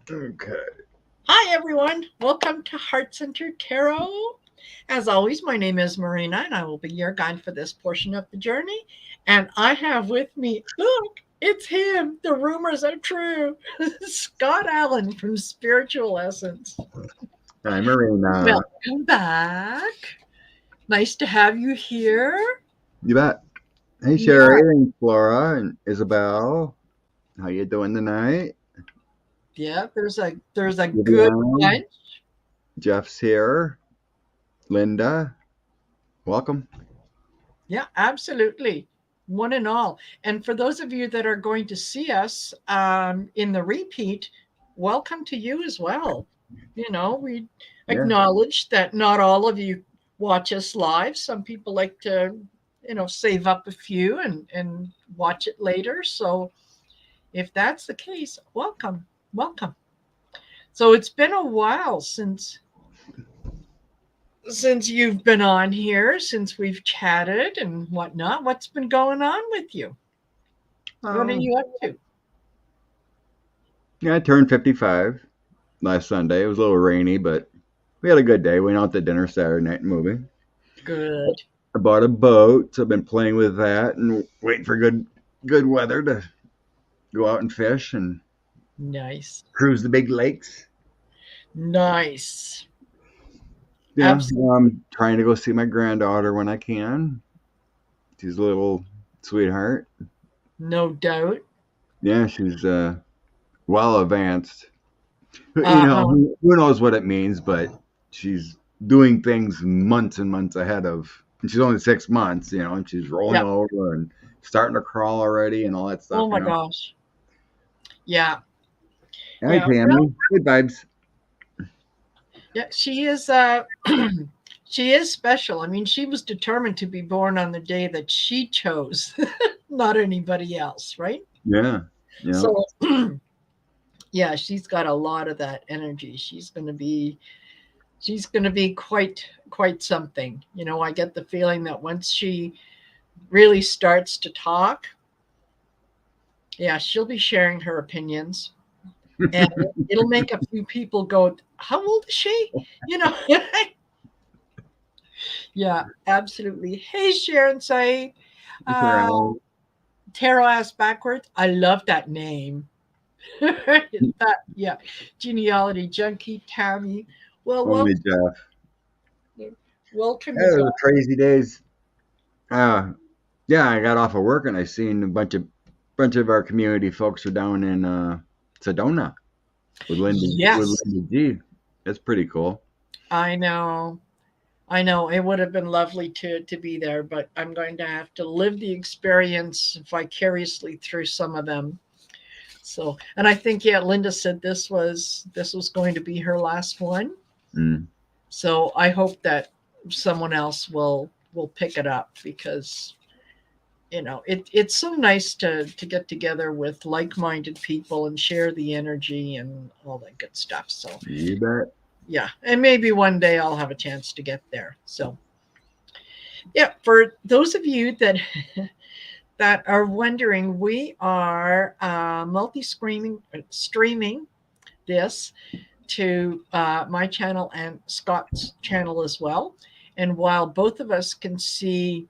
Okay. Hi, everyone. Welcome to Heart Centered Tarot. As always, my name is Marina, and I will be your guide for this portion of the journey. And I have with me, look, it's him. The rumors are true. Scott Allen from Spiritual Essence. Hi, Marina. Welcome back. Nice to have you here. You bet. Hey, Yeah, Sherry and Flora and Isabel. How you doing tonight? yeah. There's a good Vivian. bunch. Jeff's here. Linda. Welcome. Yeah, absolutely. One and all. And for those of you that are going to see us in the repeat, welcome to you as well. We Yeah. acknowledge that not all of you watch us live. Some people like to, save up a few and watch it later. So if that's the case, welcome. Welcome. So it's been a while since you've been on here, since we've chatted and whatnot. What's been going on with you? What are Um, you up to? yeah, I turned 55 last Sunday. It was a little rainy, but we had a good day. We went out to dinner Saturday night and movie. Good. I bought a boat, so I've been playing with that and waiting for good weather to go out and fish and Nice. cruise the big lakes. Nice. Yeah, Absolutely. I'm trying to go see my granddaughter when I can. She's a little sweetheart. No doubt. Yeah, she's well advanced. You Uh know, huh. who knows what it means, but she's doing things months and months ahead of. And she's only 6 months, and she's rolling Yeah. over and starting to crawl already and all that Oh stuff. my gosh. Yeah. Hi, Yeah. Well, Tammy. Good vibes. yeah. She is. She is special. I mean, she was determined to be born on the day that she chose, not anybody else, right? Yeah, yeah. So, yeah, she's got a lot of that energy. She's going to be quite something. I get the feeling that once she really starts to talk, yeah, she'll be sharing her opinions, and it'll make a few people go, "How old is she?" You know. Yeah, absolutely. Hey, Sharon Said. Uh, Sharon, Tarot ass backwards. I love that name. That, yeah, genealogy junkie Tammy. Well, only Jeff. welcome, Yeah, you it guys. was crazy days. Uh, yeah, I got off of work and I seen a bunch of our community folks are down in Sedona with Yes, Linda G. That's pretty cool. I know. I know it would have been lovely to be there, but I'm going to have to live the experience vicariously through some of them. So, and I think, yeah, Linda said this was going to be her last one. Mm. So I hope that someone else will pick it up, because it's so nice to get together with like-minded people and share the energy and all that good stuff. So You bet. yeah, and maybe one day I'll have a chance to get there. So yeah, for those of you that are wondering, we are streaming this to my channel and Scott's channel as well. And while both of us can see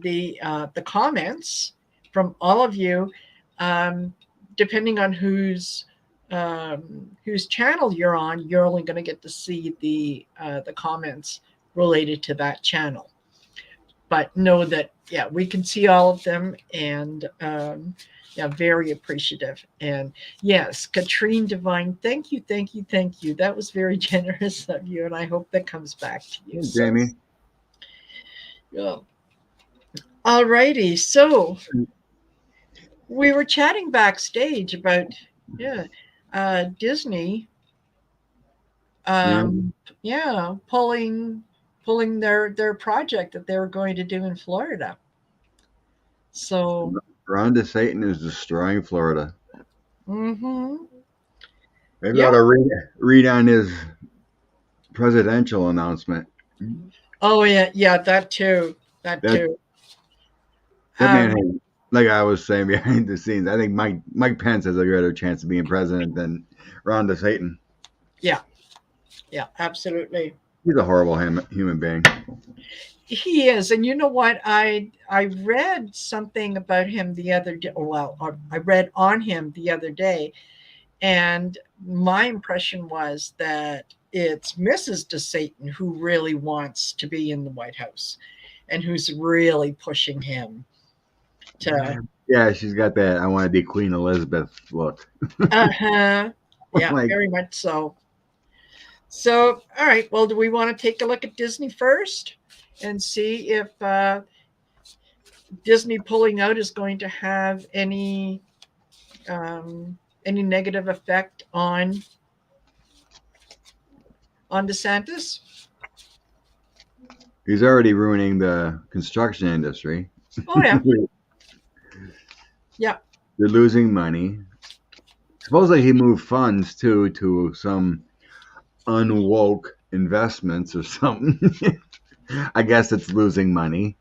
the comments from all of you, um, depending on whose channel you're on, you're only going to get to see the comments related to that channel. But know that, yeah, we can see all of them, and yeah, very appreciative. And yes, Katrine Divine, thank you, thank you, thank you. That was very generous of you, and I hope that comes back to you. Hey, So Jamie. yeah. All righty. So we were chatting backstage about, yeah, Disney, Yeah, yeah, pulling their project that they were going to do in Florida. So Ron DeSatan is destroying Florida. mhm. Maybe I ought Yeah. to read on his presidential announcement. Oh yeah, yeah, that too. That That too. that man Um, has like I was saying behind the scenes, I think Mike Pence has a greater chance of being president than Ron DeSantis. Yeah, yeah, absolutely. He's a horrible human being. He is, and you know what? I read something about him the other day. Well, I read on him the other day, and my impression was that it's Mrs. DeSatan who really wants to be in the White House, and who's really pushing him to. Yeah, she's got that I want to be Queen Elizabeth look. Uh huh. Yeah, Like, very much so. So, all right. Well, do we want to take a look at Disney first and see if Disney pulling out is going to have any negative effect on DeSantis? he's already ruining the construction industry. Oh yeah, yeah. They're losing money. Supposedly he moved funds to some unwoke investments or something. I guess it's losing money.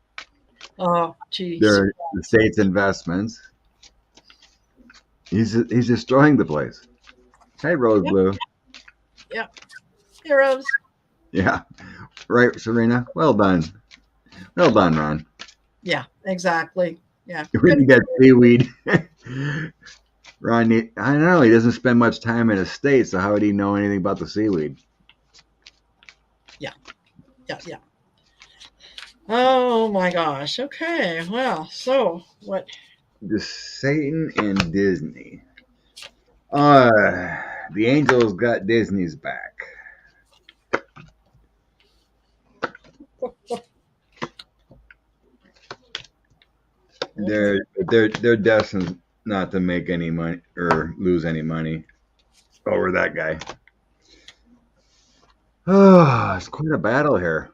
Oh, geez. They're the state's investments. He's destroying the place. Hey, Rose Yep, Blue. yep. Heroes. Yeah, right, Serena. Well done. Well done, Ron. Yeah, exactly. Yeah, We good. need that seaweed. Ron, I don't know. He doesn't spend much time in the States, so how would he know anything about the seaweed? Yeah, yeah, yeah. Oh my gosh. Okay. Well, so what? The Satan and Disney. Uh, the Angels got Disney's back. They're destined not to make any money or lose any money over that guy. Oh, it's quite a battle here.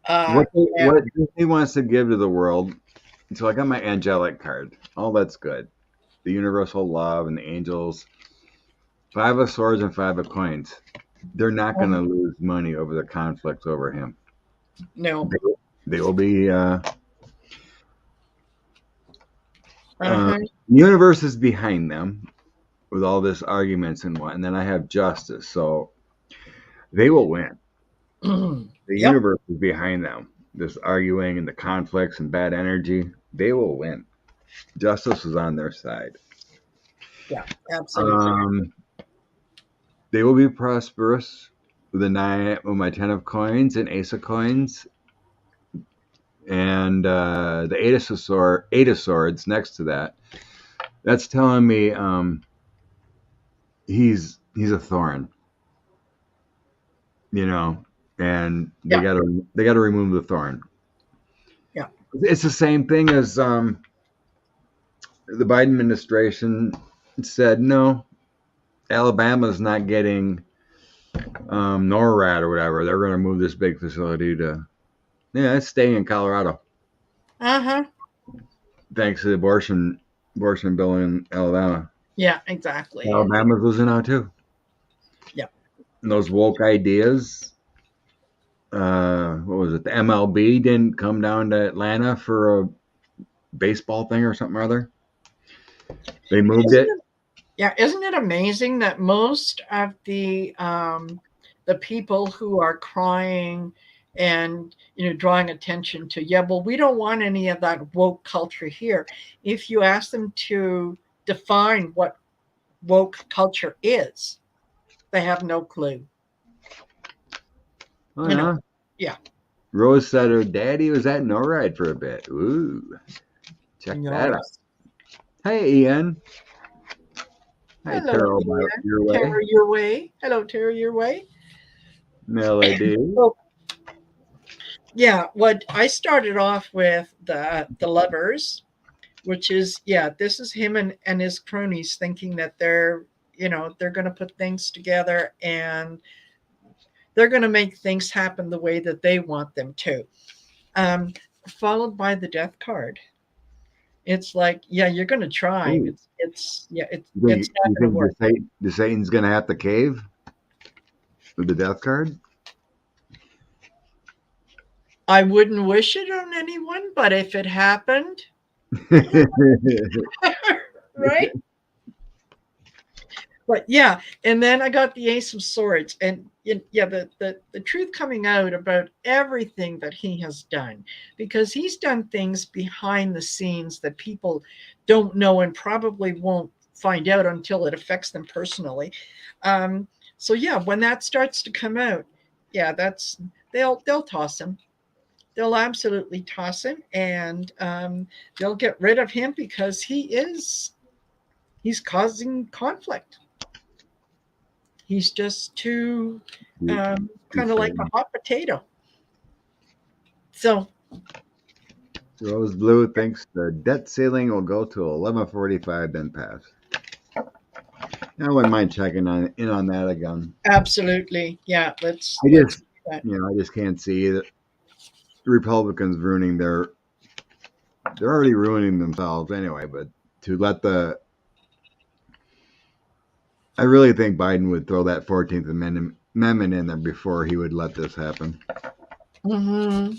Yeah. What Disney wants to give to the world? So I got my angelic card. All that's good. The universal love and the angels. Five of swords and five of coins. They're not going to lose money over the conflicts over him. No. They, they will be. Uh-huh. The universe is behind them with all this arguments and what, and then I have justice, so they will win. The Yep. universe is behind them. This arguing and the conflicts and bad energy, they will win. Justice is on their side. Yeah. Absolutely. Um, they will be prosperous with with my 10 of coins and ace of coins, and the eight of swords next to that. That's telling me he's a thorn, you know, and Yeah. they gotta remove the thorn. Yeah. It's the same thing as the Biden administration said. No, Alabama's not getting NORAD or whatever. They're going to move this big facility to it's staying in Colorado. Uh-huh. Thanks to the abortion bill in Alabama. Yeah, exactly. Alabama's losing out too. Yeah. And those woke ideas. What was it? The MLB didn't come down to Atlanta for a baseball thing or something or other. They moved Isn't it. it, yeah, isn't it amazing that most of the people who are crying and drawing attention to, yeah, well, we don't want any of that woke culture here. If you ask them to define what woke culture is, they have no clue. Oh You know, yeah. yeah. Rose said her daddy was at NORAD for a bit. Ooh, check that out. Nice. Hey, Ian. Hi, Hello, Taro, Ian. your way. Tara, your way. Hello, Tara, your way. Melody. So, yeah, what I started off with the lovers, which is, yeah, this is him and his cronies thinking that they're going to put things together and they're going to make things happen the way that they want them to. Um, Followed by the death card. It's like, yeah, you're going to try. Ooh. It's yeah, it's You not going to work. think the Satan's going to have to cave with the death card? I wouldn't wish it on anyone, but if it happened, right? But yeah, and then I got the Ace of Swords, and yeah, the truth coming out about everything that he has done, because he's done things behind the scenes that people don't know and probably won't find out until it affects them personally. Um, so yeah, when that starts to come out, yeah, that's they'll toss him. They'll absolutely toss him, and they'll get rid of him because he's causing conflict. He's just too kind of like a hot potato. So, Rose Blue thinks the debt ceiling will go to 11:45, then pass. I wouldn't mind checking in on that again. absolutely, yeah. I Let's just, do that. I just can't see the Republicans ruining their. They're already ruining themselves anyway. But to let the, I really think Biden would throw that 14th Amendment in there before he would let this happen. Hmm.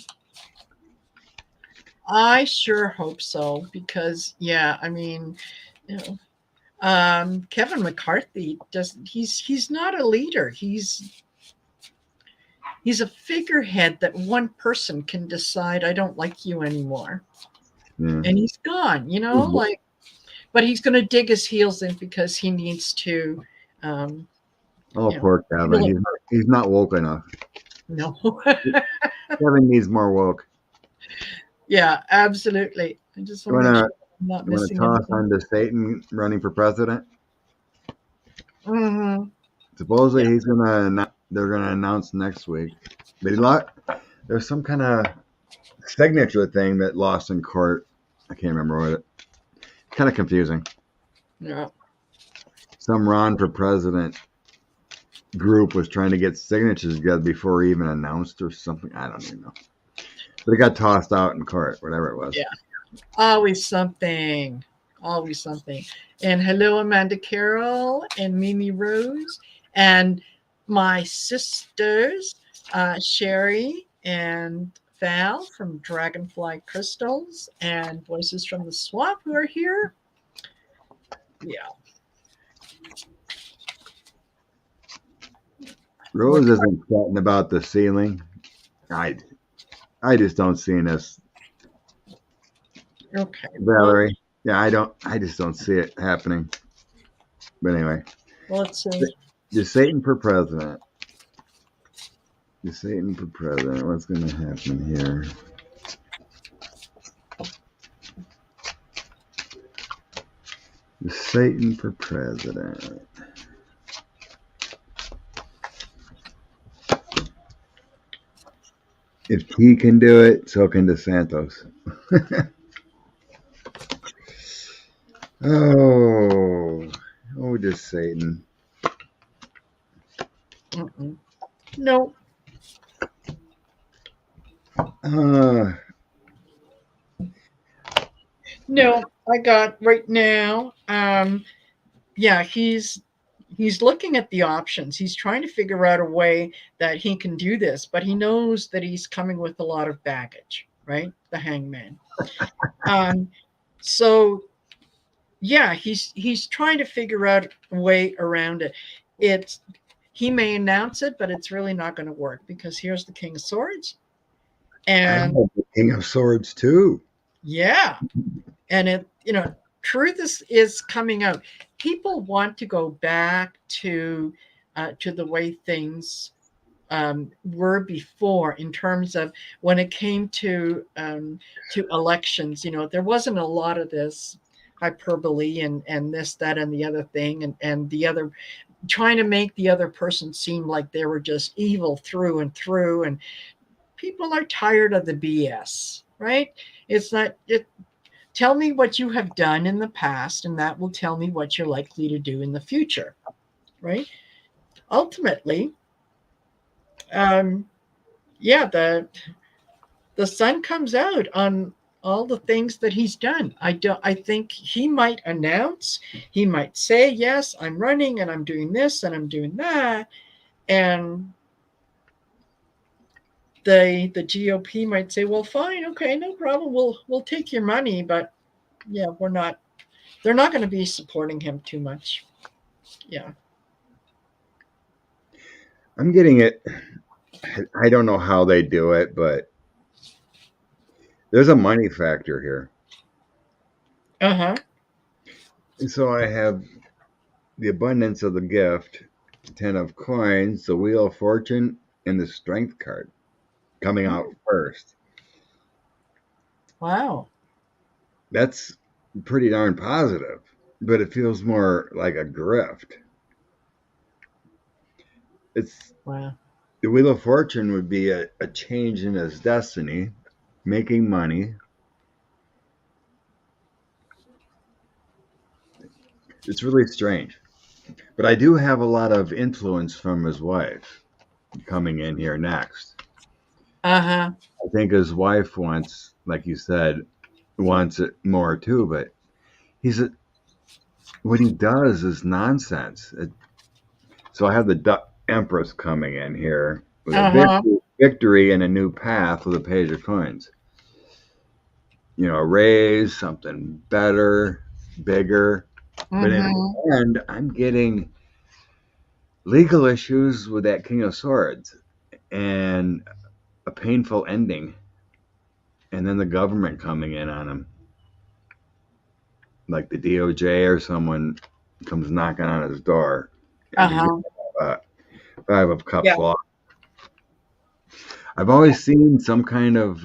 I sure hope so, because yeah, I mean, you know, Kevin McCarthy doesn't. He's not a leader. He's a figurehead that one person can decide I don't like you anymore, Yeah. and he's gone. Like, but he's going to dig his heels in because he needs to. Um, Oh, you know, poor Gavin. feel it He's not woke enough. No. Kevin needs more woke. Yeah, absolutely. I just You want to make wanna sure I'm not you wanna missing toss anything. on to Satan running for president? Hmm. Supposedly Yeah. they're gonna announce next week. But there's some kind of signature thing that lost in court. I can't remember what it. Kind of confusing. Yeah. Some Ron for president group was trying to get signatures together before he even announced or something. I don't even know. But it got tossed out in court, whatever it was. Yeah. Always something. Always something. And hello, Amanda Carroll and Mimi Rose and my sisters, Sherry and Val from Dragonfly Crystals and Voices from the Swamp, who are here. Yeah. We're Rose isn't fretting about the ceiling. I I just don't see this, okay. Well, Valerie. Yeah, I don't. I just don't see it happening. But anyway, let's see. just Satan for president. Just Satan for president. What's going to happen here? Just Satan for president. If he can do it, so can DeSantos. Oh, just Satan. Mm-mm. No. Uh, No, I got right now. Yeah, he's looking at the options. He's trying to figure out a way that he can do this, but he knows that he's coming with a lot of baggage, right? The hangman. Um, so yeah, he's trying to figure out a way around it. It's He may announce it, but it's really not going to work because here's the King of Swords, I and love the King of Swords too. yeah, and truth is coming out. People want to go back to the way things were before, in terms of when it came to elections. There wasn't a lot of this hyperbole and this, that, and the other thing, and the other, trying to make the other person seem like they were just evil through and through. And people are tired of the BS, right? It's not it Tell me what you have done in the past, and that will tell me what you're likely to do in the future, right? Ultimately, um, yeah, the sun comes out on all the things that he's done. I think he might announce, he might say, yes, I'm running and I'm doing this and I'm doing that, and the GOP might say, well, fine, okay, no problem, we'll take your money, but yeah, we're not. They're not going to be supporting him too much. Yeah. I'm getting it. I don't know how they do it, but there's a money factor here. Uh huh. And so I have the abundance of the gift, 10 of coins, the wheel of fortune, and the strength card coming out first. Wow. That's pretty darn positive, but it feels more like a grift. It's Wow. the wheel of fortune would be a change in his destiny, making money. It's really strange. But I do have a lot of influence from his wife coming in here next. Uh huh. I think his wife wants, like you said, wants it more too, but he's what he does is nonsense. So I have the Empress coming in here with a Uh huh. victory and a new path with a page of coins. You know, a raise, something better, bigger. But in Mm-hmm. the end, I'm getting legal issues with that King of Swords and a painful ending. And then the government coming in on him. Like the DOJ or someone comes knocking on his door Uh and he gets huh. Five of Cups Yeah. law. I've always seen some kind of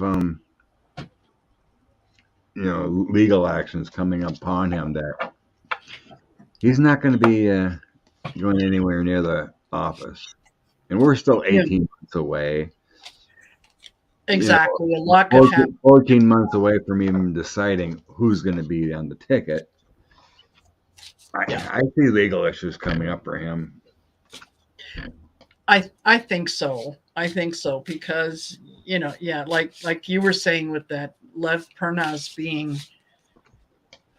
legal actions coming upon him that he's not going to be going anywhere near the office, and we're still Yeah. 18 months away. You know, Exactly. A lot could happen. 14 months away from even deciding who's going to be on the ticket. Yeah. I see legal issues coming up for him. I think so. I think so because yeah, like you were saying with that Lev Pernas being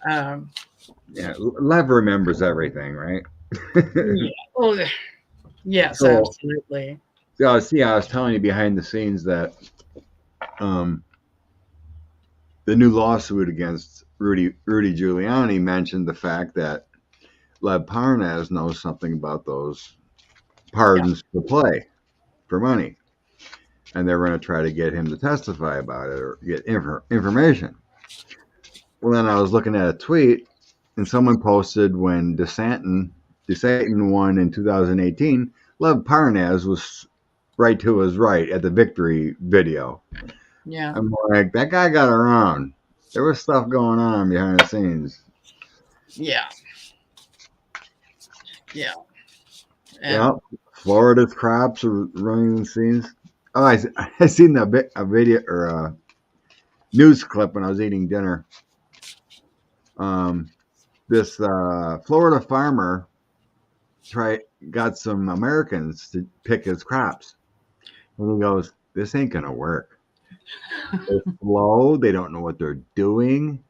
um Yeah, Lev remembers everything, right? yeah. Oh, yes, So, absolutely. see, I was telling you behind the scenes that um, the new lawsuit against Rudy Giuliani mentioned the fact that Lev Parnas knows something about those Yeah. pardons to play for money, and they're going to try to get him to testify about it or get information. Well, then I was looking at a tweet, and someone posted when DeSantis won in 2018, Lev Parnas was right to his right at the victory video. Yeah. I'm like, that guy got around. There was stuff going on behind the scenes. Yeah. Yeah. Yeah, And Florida's crops are running the scenes. Oh, I seen a video or a news clip when I was eating dinner. Um, this Florida farmer got some Americans to pick his crops, and he goes, "This ain't gonna work. They're slow. They don't know what they're doing."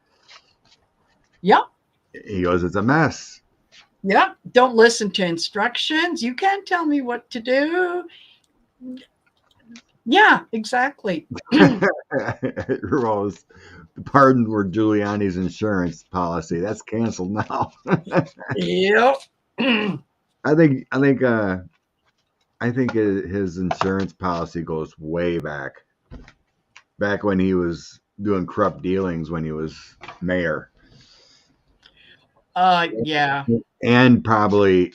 yeah. He goes, "It's a mess." Yeah. Don't listen to instructions. You can't tell me what to do. Yeah, exactly. Rose, the pardon were Giuliani's insurance policy. That's canceled now. Yep. I think his insurance policy goes way back when he was doing corrupt dealings when he was mayor, Yeah. and probably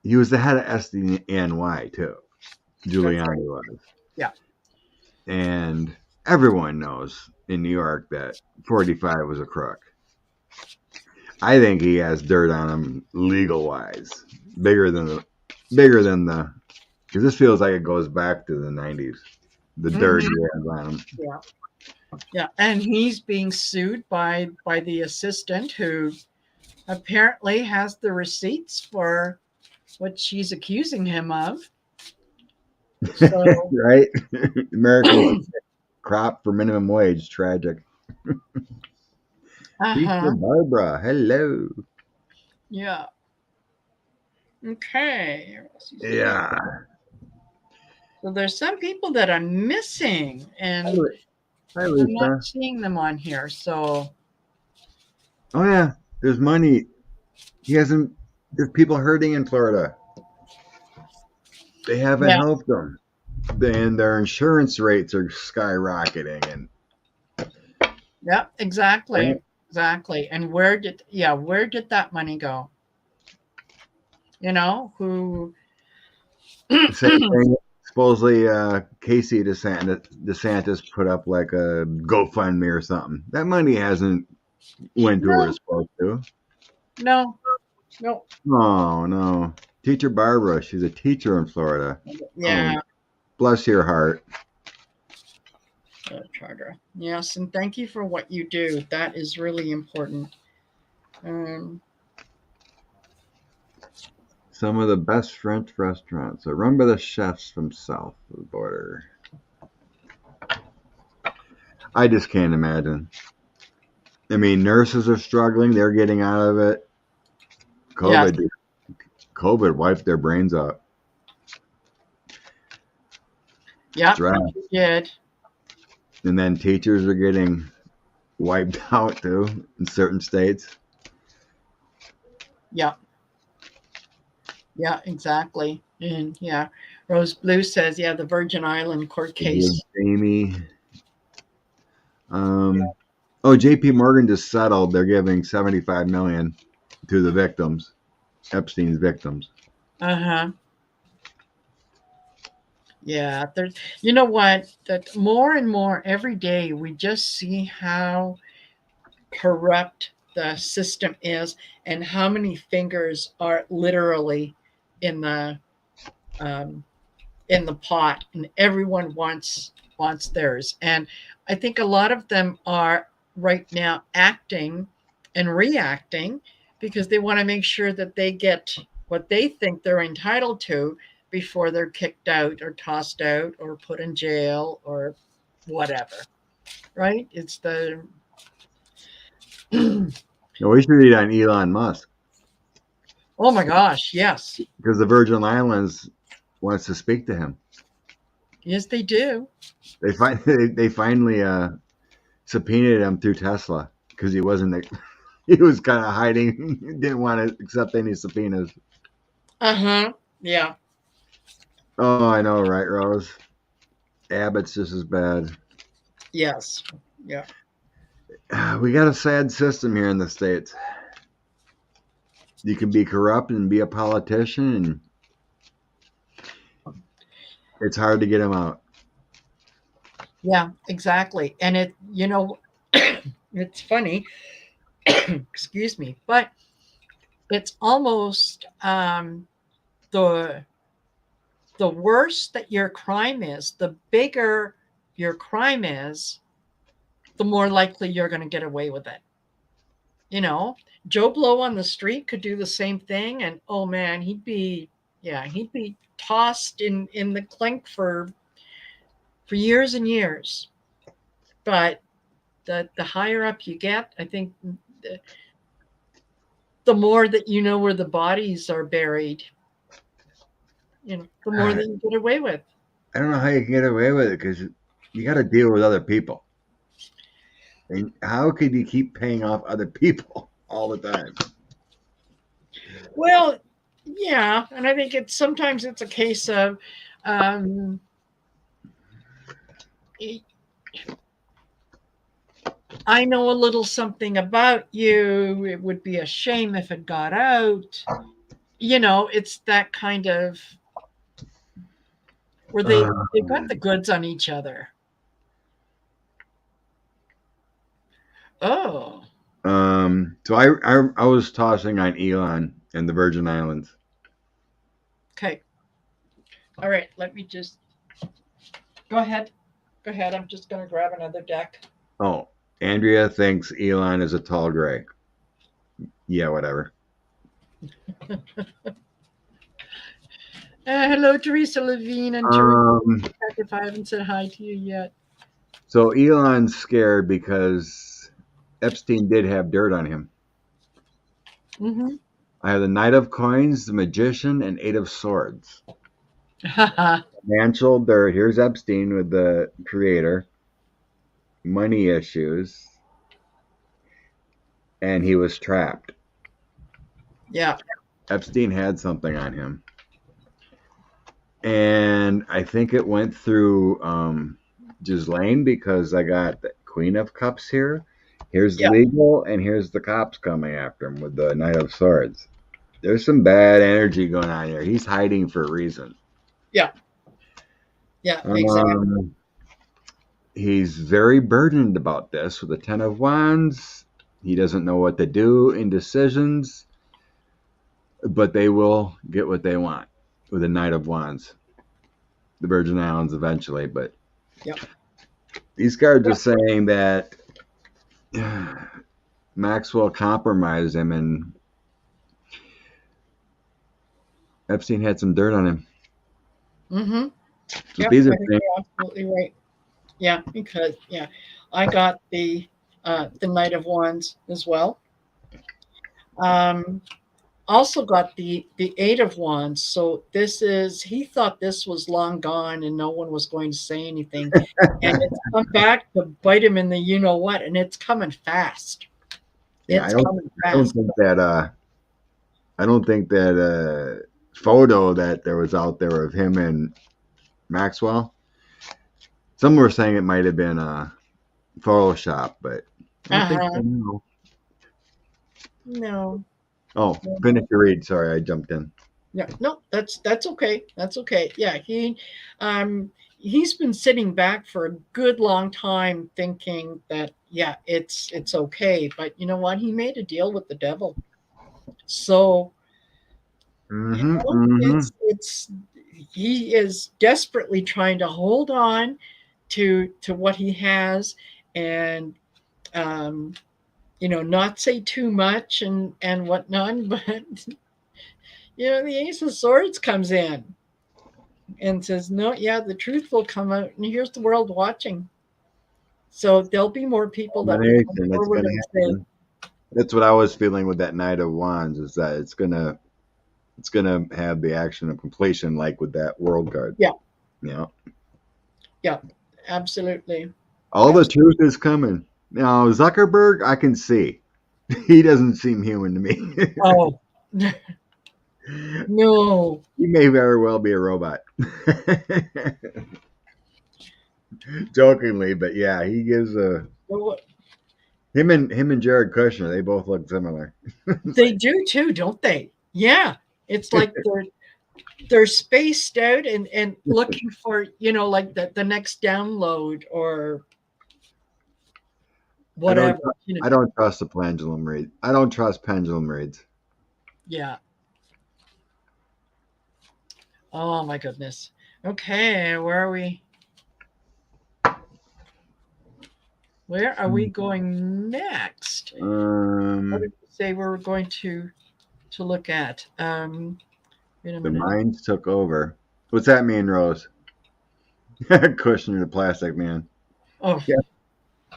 he was the head of SDNY too. That's right. Giuliani was, Yeah. and everyone knows in New York that 45 was a crook. I think he has dirt on him legal wise, bigger than the because this feels like it goes back to the 90s. The dirt he Hmm. has on him. Yeah. Yeah. And he's being sued by the assistant who apparently has the receipts for what she's accusing him of. So Right? America's crop for minimum wage. Tragic. Pizza uh-huh. Barbara, hello. Yeah. Okay. What else is here? Yeah. So there's some people that are missing Hi, and Hi, I'm not Lisa. seeing them on here. So Oh yeah, there's money. He hasn't. There's people hurting in Florida. They haven't Yeah, helped them, and their insurance rates are skyrocketing. And yeah, exactly. Exactly. And where did that money go? You know, who same thing. Supposedly, Casey DeSantis put up like a GoFundMe or something. That money hasn't went to where no, it's supposed to. no, no. Oh no, Teacher Barbara. She's a teacher in Florida. Oh, Yeah, bless your heart. charter. Yes, and thank you for what you do. That is really important. Um, Some of the best French restaurants are run by the chefs from south of the border. I just can't imagine. I mean, nurses are struggling; they're getting out of it. yes, COVID, COVID wiped their brains out. yep, Stress, it did. and then teachers are getting wiped out too in certain states. Yep, yeah, exactly. And yeah, Rose Blue says, yeah, the Virgin Island court case. Amy, um, oh, J.P. Morgan just settled. They're giving 75 million to the victims, Epstein's victims. Uh huh. Yeah, there's. You know what? That more and more every day we just see how corrupt the system is, and how many fingers are literally in the um, in the pot, and everyone wants theirs. And I think a lot of them are right now acting and reacting because they want to make sure that they get what they think they're entitled to before they're kicked out or tossed out or put in jail or whatever. Right? It's the No, we should read on Elon Musk oh my gosh, yes. because the Virgin Islands wants to speak to him. Yes, they do. They finally subpoenaed him through Tesla because he wasn't. He was kind of hiding. Didn't want to accept any subpoenas. Uh-huh. Yeah. Oh, I know, right, Rose? Abbott's just as bad. Yes. Yeah. We got a sad system here in the States. You can be corrupt and be a politician, and it's hard to get them out. Yeah, exactly. And it's funny, excuse me, but it's almost the the worse that your crime is, the bigger your crime is, the more likely you're going to get away with it. You know, Joe Blow on the street could do the same thing, and oh man, he'd be tossed in the clink for years and years. But the higher up you get, I think the more that you know where the bodies are buried, the more I that you get away with. don't know how you can get away with it because you got to deal with other people. And how could you keep paying off other people all the time? Well, yeah, and I think sometimes it's a case of um, I know a little something about you. It would be a shame if it got out. It's that kind of where they got the goods on each other. Oh, So I was tossing on Elon and the Virgin Islands. okay. All right. Let me just go ahead. Go ahead. I'm just going to grab another deck. Oh, Andrea thinks Elon is a tall gray. Yeah, whatever. Hello, Teresa Levine and Teresa. If I haven't said hi to you yet. So Elon's scared because Epstein did have dirt on him. Mm-hmm. I have the Knight of Coins, the Magician, and Eight of Swords. Financial dirt. Here's Epstein with the creator. Money issues. and he was trapped. Yeah. Epstein had something on him. And I think it went through Ghislaine because I got the Queen of Cups here. Here's Yeah. legal, and here's the cops coming after him with the Knight of Swords. There's some bad energy going on here. He's hiding for a reason. Yeah. Yeah. Exactly. Um, he's very burdened about this with the Ten of Wands. He doesn't know what to do, indecisions, but they will get what they want with the Knight of Wands. The Virgin Islands eventually, but Yep. these cards are saying that Maxwell compromised him and Epstein had some dirt on him. Mm-hmm. So Yep. these I are think things. you're absolutely right. Yeah, because I got the Knight of Wands as well. Um, also got the Eight of Wands. So this is he thought this was long gone and no one was going to say anything, and it's come back to bite him in the you know what, and it's coming fast. Yeah, It's coming I don't fast. think that photo that there was out there of him and Maxwell. Some were saying it might have been Photoshop, but I don't think so. Uh-huh. No. No. Oh, No. finish your read. Sorry, I jumped in. Yeah, no, that's okay. That's okay. Yeah, he's been sitting back for a good long time thinking that yeah, it's okay. But you know what? He made a deal with the devil. So, you Mm-hmm. know, Mm-hmm. it's he is desperately trying to hold on to what he has and um not say too much and whatnot, but the Ace of Swords comes in and says, "No, yeah, the truth will come out, and here's the world watching." So there'll be more people that will come Combination. It's forward gonna and say, happen. That's what I was feeling with that Knight of Wands. Is that it's gonna have the action of completion like with that World card. "Yeah, Yeah. yeah, absolutely, All the absolutely." truth is coming. Now Zuckerberg, I can see. He doesn't seem human to me. Oh no, He may very well be a robot. Jokingly, but yeah, he gives a him and Jared Kushner, they both look similar. It's they like do too, don't they? Yeah, it's like they're spaced out and looking for like the next download or I don't whatever. I don't trust the pendulum read. I don't trust pendulum reads. Yeah. Oh my goodness. Okay, where are we? Where are we going next? What did we say we were going to look at? Wait a The minute. minds took over. What's that mean, Rose? Kushner, the plastic man. Oh, Yeah,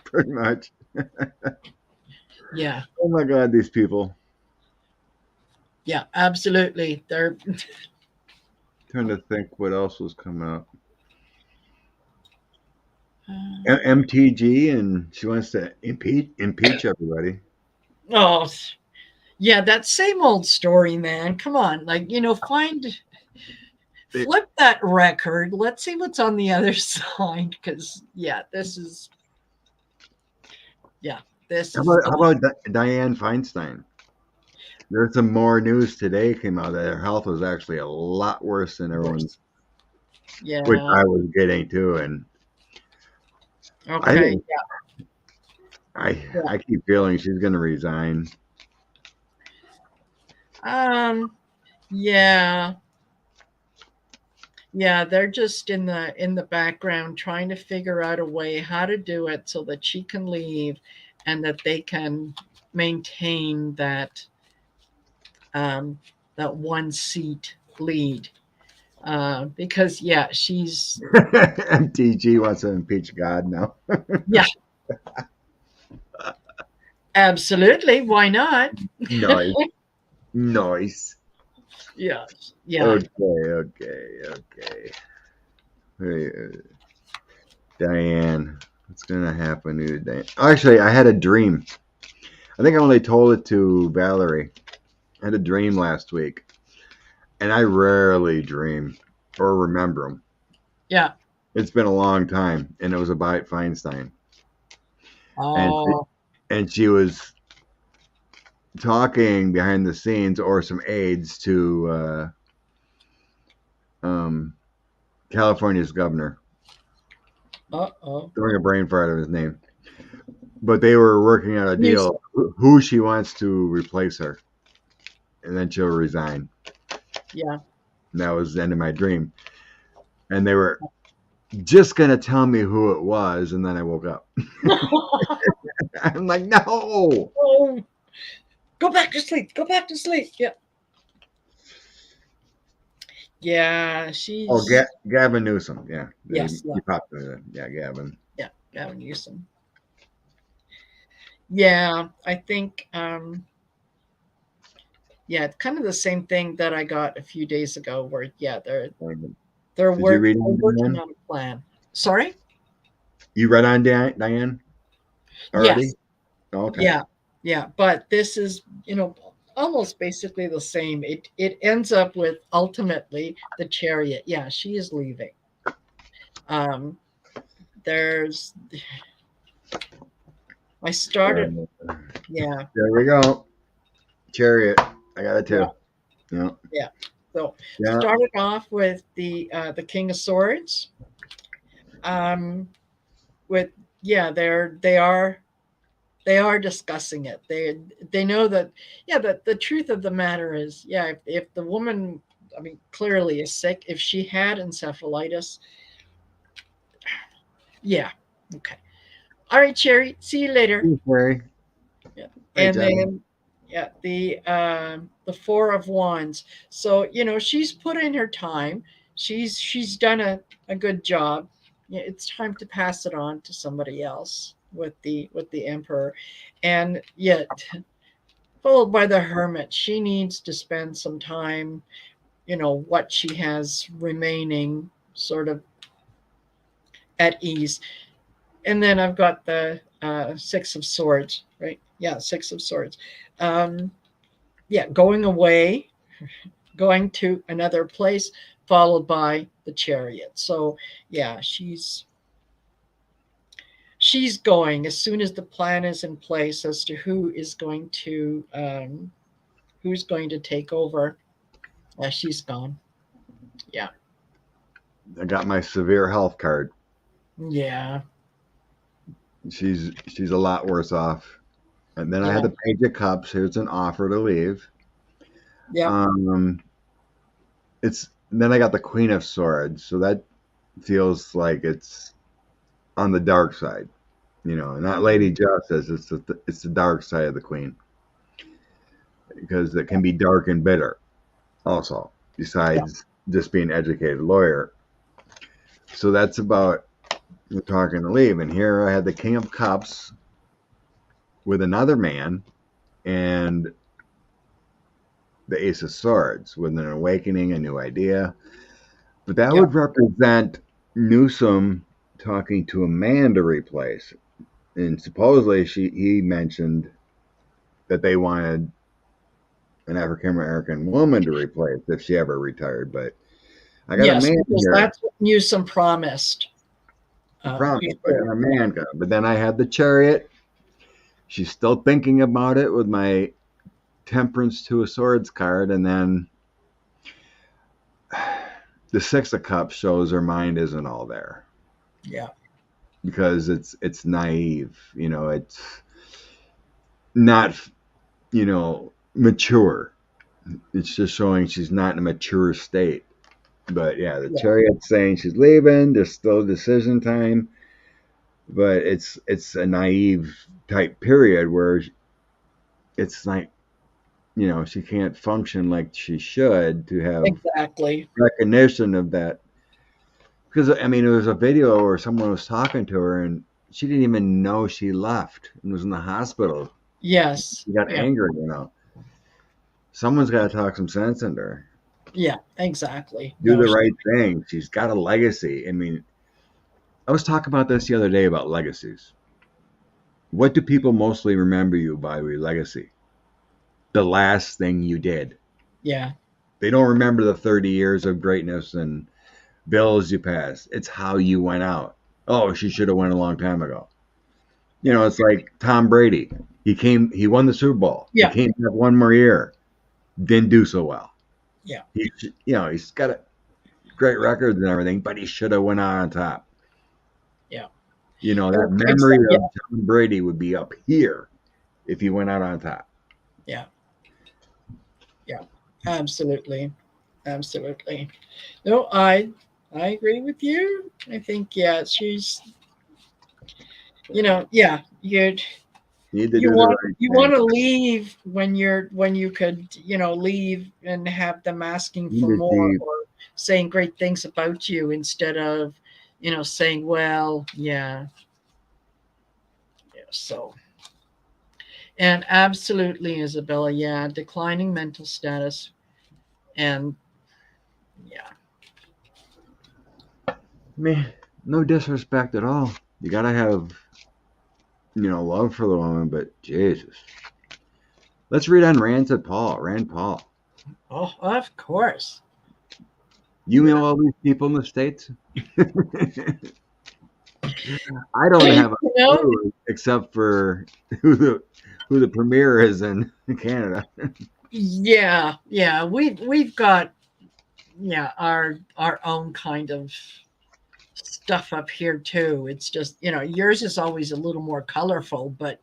pretty much. yeah. Oh my God, these people. Yeah, absolutely. They're Trying to think what else was coming up. uh, MTG, and she wants to impeach everybody. oh, yeah, that same old story, man. Come on. Like, They, flip that record. Let's see what's on the other side cuz yeah, this is how about Dianne Feinstein? There's some more news today came out that her health was actually a lot worse than everyone's, which yeah. I was getting to, and I Okay. think Yeah. I keep feeling she's going to resign. Yeah. Yeah. Yeah, they're just in the background trying to figure out a way how to do it so that she can leave and that they can maintain um, that one seat lead. Because yeah, she's MTG wants to impeach God now. yeah, absolutely. Why not? Nice, nice. Yeah, yeah. Okay. Hey, Diane, what's gonna happen to Diane? Actually, I had a dream. I think I only told it to Valerie. I had a dream last week, and I rarely dream or remember them. Yeah. It's been a long time, and it was about Feinstein, and Oh, she was talking behind the scenes or some aides to California's governor. uh-oh. Throwing a brain fart of his name, but they were working out a Newsom. deal who she wants to replace her, and then she'll resign. Yeah. And that was the end of my dream. And they were just gonna tell me who it was, and then I woke up. I'm like, no. Oh, go back to sleep. Go back to sleep. Yeah. Yeah, Oh, she's Gavin Newsom. Yeah, yes, you popped it. Yeah, Gavin. yeah, Gavin Newsom. Yeah, I think yeah, it's kind of the same thing that I got a few days ago where yeah, Did you read they're on working Diane? on a plan. Sorry? You read on Diane already? Yes. Okay. Yeah. Yeah, but this is, almost basically the same. It ends up with ultimately the chariot. Yeah, she is leaving. Um there's I started yeah, There we go. Chariot. I got it yeah, too. Yeah. yeah. So Yeah. started off with the King of Swords. Um with yeah, they are discussing it. They know that yeah, that the truth of the matter is yeah, if the woman I mean clearly is sick, if she had encephalitis, yeah, okay. All right, Sherry, see you later. Thanks, Mary. Yeah. Hey, And Jen. then yeah, the Four of Wands. So, she's put in her time. She's done a good job. Yeah, it's time to pass it on to somebody else with the Emperor. And yet followed by the Hermit, she needs to spend some time, what she has remaining sort of at ease. And then I've got the Six of Swords, right? Yeah, Six of Swords. Um, yeah, going away, going to another place, followed by the Chariot. So yeah, she's going as soon as the plan is in place as to who's going to take over. She's gone. Yeah, I got my severe health card. yeah, She's a lot worse off. And then I had yeah, the Page of Cups. Here's an offer to leave. yeah, Um, it's then I got the Queen of Swords, so that feels like it's on the dark side. Not Lady Justice. It's the dark side of the Queen because it can be dark and bitter. Also, yeah, besides just being an educated lawyer, so that's about we're talking to leave. And here I had the King of Cups with another man, and the Ace of Swords with an awakening, a new idea. But that yeah. would represent Newsom talking to a man to replace. And supposedly he mentioned that they wanted an African American woman to replace if she ever retired. But I got a Yes, man because here. that's what Newsom promised I promise. I before. got a man coming. But then I had the Chariot. She's still thinking about it with my Temperance to a Swords card, and then the Six of Cups shows her mind isn't all there Yeah, because it's naive. It's not mature. It's just showing she's not in a mature state. But yeah, the yeah, Chariot's saying she's leaving. There's still decision time, but it's a naive type period where it's like she can't function like she should to have exactly. recognition of that. Because I mean, there was a video where someone was talking to her and she didn't even know she left and was in the hospital. Yes, She got yeah, angry. Someone's got to talk some sense into her. yeah, exactly. Do No, the right thing. She's got a legacy. I mean, I was talking about this the other day about legacies. What do people mostly remember you by your legacy? The last thing you did. Yeah. They don't remember the 30 years of greatness and bills you passed. It's how you went out. Oh, she should have went a long time ago. You know, it's like Tom Brady. He won the Super Bowl. He Yeah. came back one more year, didn't do so well. Yeah. He's got a great records and everything, but he should have went out on top. Yeah. That memory Yeah. of Tom Brady would be up here if he went out on top. Yeah. Yeah. Absolutely. Absolutely. No, I agree with you. I think she's yeah, You need to do the right you thing. want to leave when you could leave and have them asking You for need more, to or saying great things about you, instead of saying, well, so. And absolutely, Isabella, yeah, declining mental status. And yeah. man, no disrespect at all. You gotta have love for the woman, but Jesus. Let's read on Rand Paul. Oh, of course. You Yeah. know all these people in the States? I don't have a you know clue except for who the premier is in Canada. yeah, we've got our own kind of stuff up here too. It's just, yours is always a little more colorful, but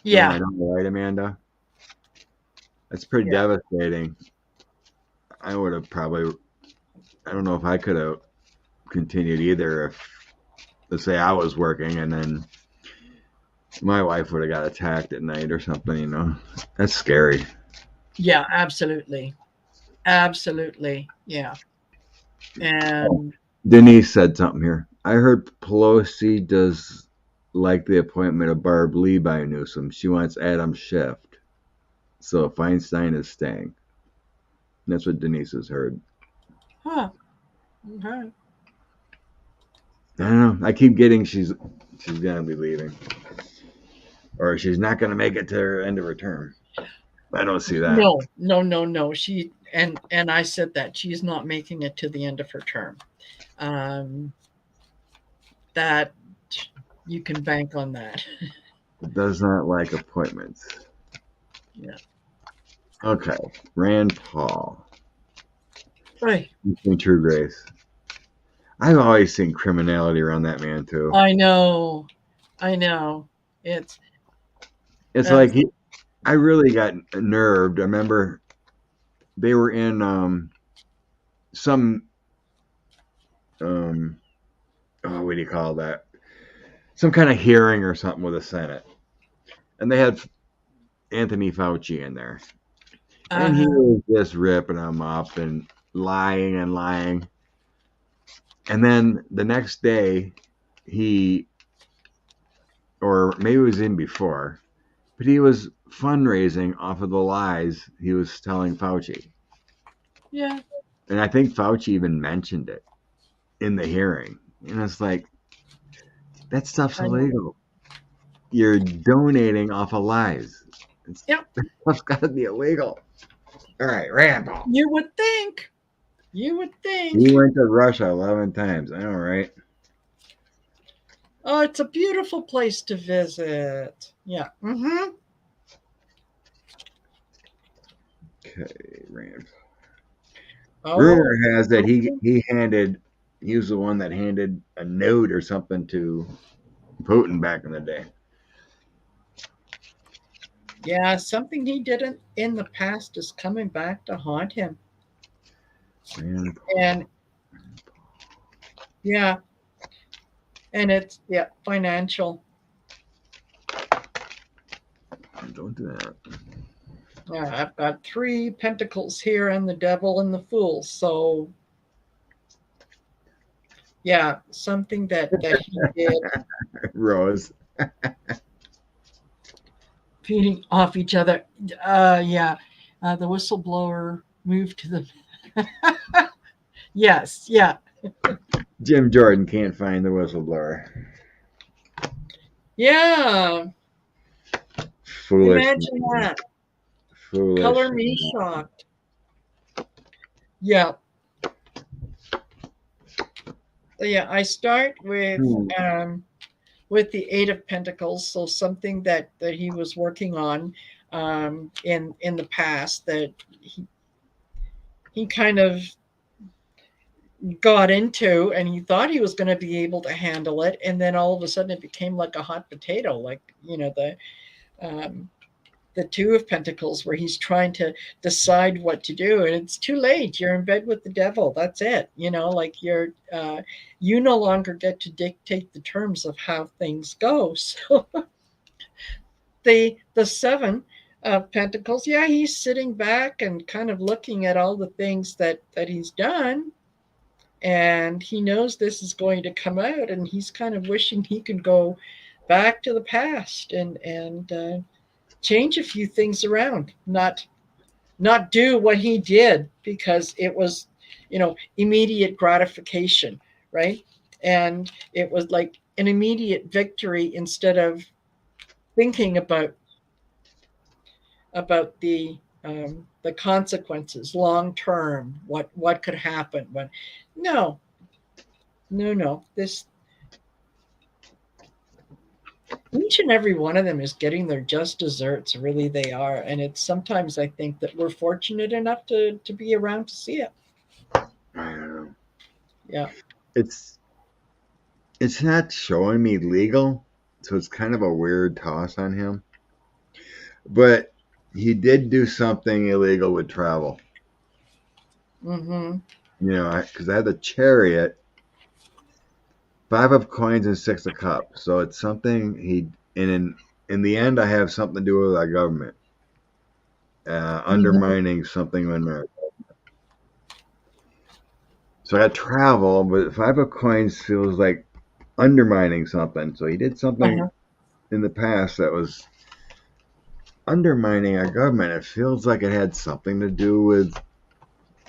No, I yeah. don't, right, Amanda? That's pretty Yeah. devastating. I would have probably, I don't know if I could have continued either if, let's say, I was working and then my wife would have got attacked at night or something. That's scary. Yeah, absolutely. Absolutely. Yeah. And Denise said something here. I heard Pelosi does like the appointment of Barb Lee by Newsom. She wants Adam Schiff. So Feinstein is staying. That's what Denise has heard. huh. Okay. I don't know. I keep getting she's gonna be leaving, or she's not gonna make it to her end of her term. I don't see that. No. She and I said that she's not making it to the end of her term. Um, that you can bank on that. Does not like appointments. Yeah. Okay, Rand Paul. Right. True Grace. I've always seen criminality around that man too. I know. I know. It's It's like I really got nerved. I remember they were in some what do you call that? Some kind of hearing or something with the Senate, and they had Anthony Fauci in there, and he was just ripping them up and lying and lying. And then the next day, or maybe it was in before, but he was fundraising off of the lies he was telling Fauci. yeah. And I think Fauci even mentioned it in the hearing. And it's like, that stuff's illegal. You're donating off of lies. Yep. That stuff's got to be illegal. All right, Randall. You would think. You would think. He went to Russia 11 times. I know, right? Oh, it's a beautiful place to visit. Yeah. Mm-hmm. Okay, Randall. Oh, Rumor has that he was the one that handed a note or something to Putin back in the day. yeah. Something he did in the past is coming back to haunt him. And yeah. And it's financial. Don't do that. Yeah, I've got 3 pentacles here and the devil and the fool. So yeah, something that he did, Rose. feeding off each other. Yeah. The whistleblower moved to the yes, yeah. Jim Jordan can't find the whistleblower. Yeah. Foolish Imagine man. that. Foolish Color me man. shocked. Yeah. Yeah. I start Hmm. with the Eight of Pentacles, so something that he was working on in the past that he kind of got into, and he thought he was going to be able to handle it, and then all of a sudden it became like a hot potato, like um, the Two of Pentacles, where he's trying to decide what to do, and it's too late. You're in bed with the devil. That's it. Like you no longer get to dictate the terms of how things go. So the Seven of Pentacles, yeah, he's sitting back and kind of looking at all the things that he's done, and he knows this is going to come out, and he's kind of wishing he could go back to the past and change a few things around, not do what he did because it was immediate gratification, right? And it was like an immediate victory instead of thinking about the consequences long term, what could happen. But no, no, this each and every one of them is getting their just desserts. Really, they are. And it's sometimes I think that we're fortunate enough to be around to see it. I don't know. Yeah. It's it's not showing me legal, so it's kind of a weird toss on him. But he did do something illegal with travel. Mm-hmm. Because I had the Chariot, Five of Coins, and Six of Cups. So it's something he. And in the end, I have something to do with our government, Mm-hmm. undermining something in America. So I got travel, but Five of Coins feels like undermining something. So he did something Uh-huh. in the past that was undermining our government. It feels like it had something to do with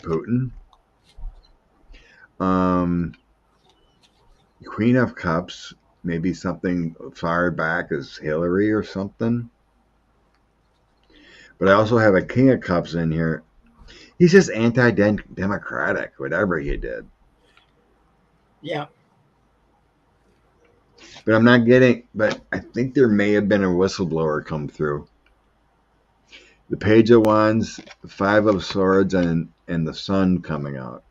Putin. Um, Queen of Cups, maybe something far back as Hillary or something. But I also have a King of Cups in here. He's just anti-democratic, whatever he did. Yeah. But I'm not getting. But I think there may have been a whistleblower come through. The Page of Wands, Five of Swords, and the Sun coming out.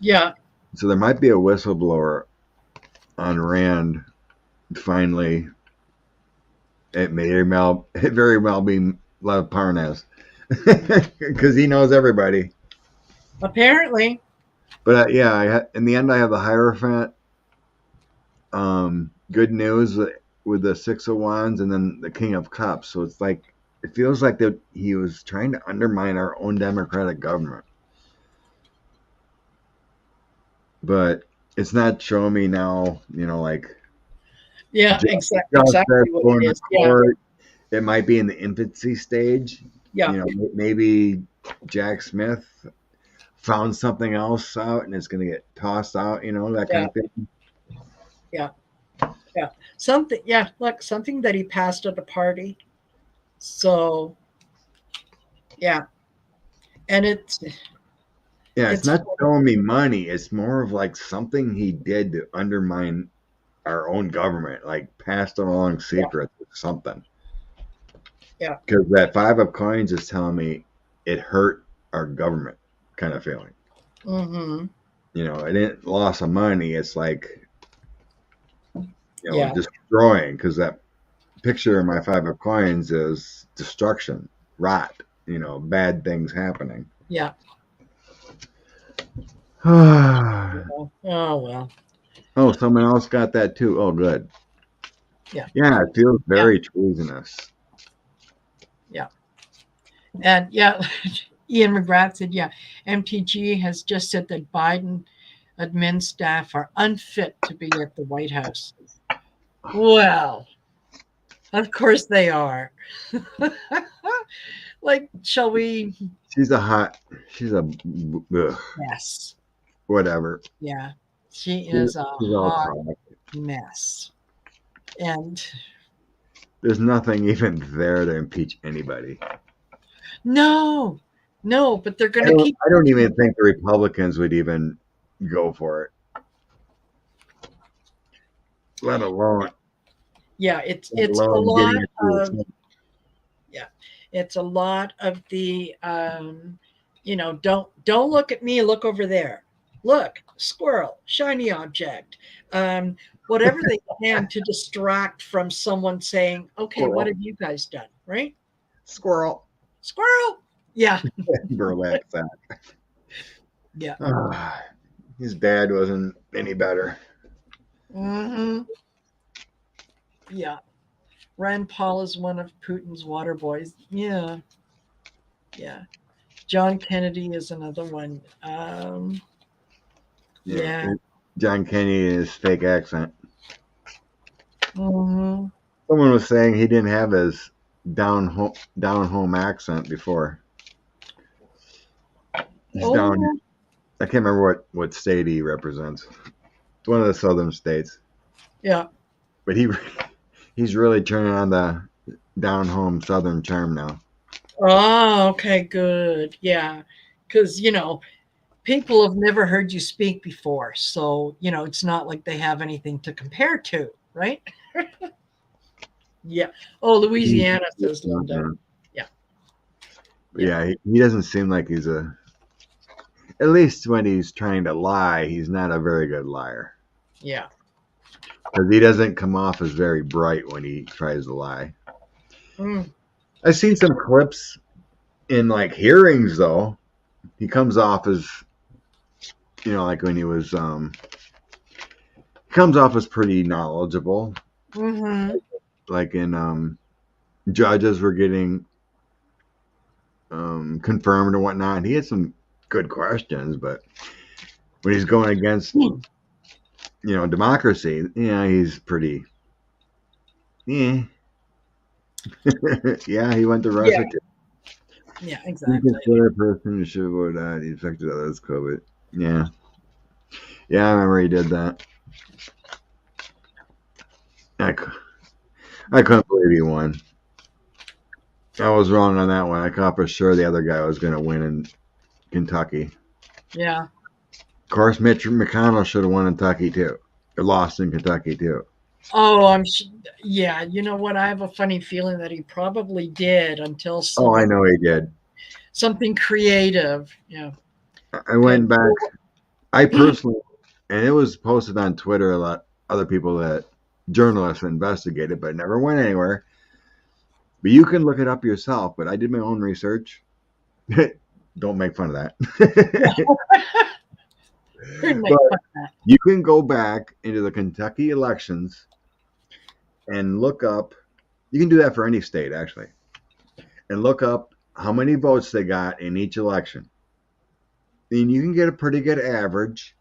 Yeah. So there might be a whistleblower on Rand. Finally, it very well be Lev Parnas because he knows everybody. Apparently. But yeah, in the end, I have the Hierophant. Good news with the Six of Wands and then the King of Cups. So it's like it feels like that he was trying to undermine our own democratic government, but it's not showing me now. Like Yeah. justice Exactly what it going to is. Yeah. court. It might be in the infancy stage. Yeah. Maybe Jack Smith found something else out and it's going to get tossed out. That kind Yeah. of thing. Yeah. Yeah. Something. Yeah. Look, something that he passed at a party. So yeah, and Yeah, it's it's not showing me money. It's more of like something he did to undermine our own government, like passed along yeah. secrets or something. Yeah. Because that Five of Coins is telling me it hurt our government, kind of feeling. Mm-hmm. It didn't loss of money. It's like Yeah. destroying. Because that picture of my Five of Coins is destruction, rot. Bad things happening. Yeah. Oh, Oh well. someone else got that too. Oh, good. Yeah. Yeah, it feels Yeah. very treasonous. Yeah. And yeah, Ian McGrath said, yeah, MTG has just said that Biden admin staff are unfit to be at the White House. Well, of course they are. Like, shall we? She's a hot. She's a ugh, Yes. whatever. Yeah. She She's, is a she's all hot talk. mess. And There's nothing even there to impeach anybody. No, no, but they're going to keep. I don't even think the Republicans would even go for it, let alone Yeah, it's let a alone lot getting it through the of Senate. yeah, it's a lot of the don't look at me, look over there. Look, squirrel, shiny object. Um, Whatever they can to distract from someone saying, "Okay, what Squirrel. have you guys done?" Right? Squirrel. Squirrel. Yeah, Burlap sack. yeah. Ah, his dad wasn't any better. Hmm. Yeah. Rand Paul is one of Putin's water boys. Yeah, yeah. John Kennedy is another one. Yeah. Yeah. John Kenny and his fake accent. Hmm. Someone was saying he didn't have his down home accent before. He's down. Oh, I can't remember what state he represents. It's one of the southern states. yeah. But he's really turning on the down home southern charm now. Oh, okay, good. Yeah. Because, people have never heard you speak before. So, it's not like they have anything to compare to, right? Yeah. Oh, Louisiana, says Linda. Yeah. Yeah. Yeah, he doesn't seem like he's at least when he's trying to lie, he's not a very good liar. Yeah. Because he doesn't come off as very bright when he tries to lie. Mm. I've seen some clips in like hearings though. He comes off as like when he was comes off as pretty knowledgeable. Hmm. Like in judges were getting confirmed and whatnot. He had some good questions, but when he's going against democracy, he's pretty yeah. Yeah, he went to Russia Yeah. too. Yeah, He exactly. considered a person who should have died. He infected others with COVID. Yeah. Yeah, I remember he did that. I, I couldn't believe he won. I was wrong on that one. I thought for sure the other guy was going to win in Kentucky. Yeah. Of course, Mitch McConnell should have won in Kentucky too. Or lost in Kentucky too. Oh, yeah. You know what? I have a funny feeling that he probably did until Oh, I know he did. something creative. Yeah. I went back. I personally, and it was posted on Twitter a lot. Other people that journalists investigated, but it never went anywhere. But you can look it up yourself. But I did my own research. Don't make fun of that. But you can go back into the Kentucky elections and look up. You can do that for any state, actually, and look up how many votes they got in each election. And you can get a pretty good average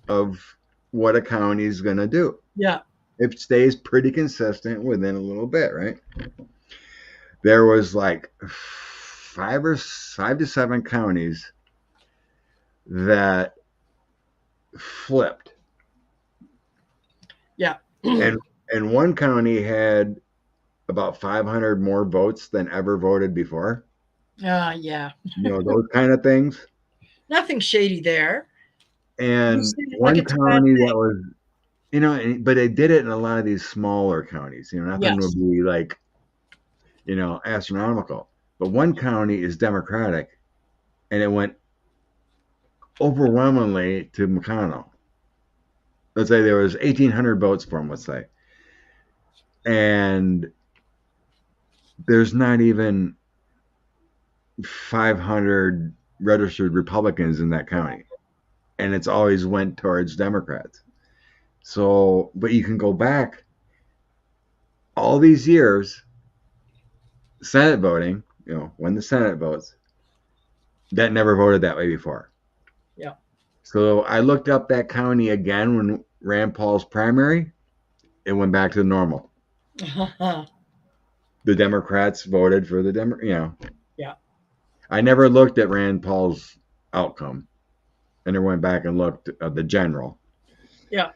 of what a county is going to do. Yeah. It stays pretty consistent within a little bit, right? There was like 5 to 7 counties that flipped. Yeah. And one county had about 500 more votes than ever voted before. Yeah. Those kind of things. Nothing shady there. And one county that was, but they did it in a lot of these smaller counties. Nothing would be like, astronomical. But one county is Democratic, and it went overwhelmingly to McConnell. Let's say there was 1,800 votes for him, let's say. And there's not even 500 registered Republicans in that county. And it's always went towards Democrats. So, but you can go back all these years, Senate voting, when the Senate votes, that never voted that way before. Yeah. So I looked up that county again when Rand Paul's primary. It went back to normal. The Democrats voted for the Yeah. I never looked at Rand Paul's outcome. I never went back and looked at the general. Yeah.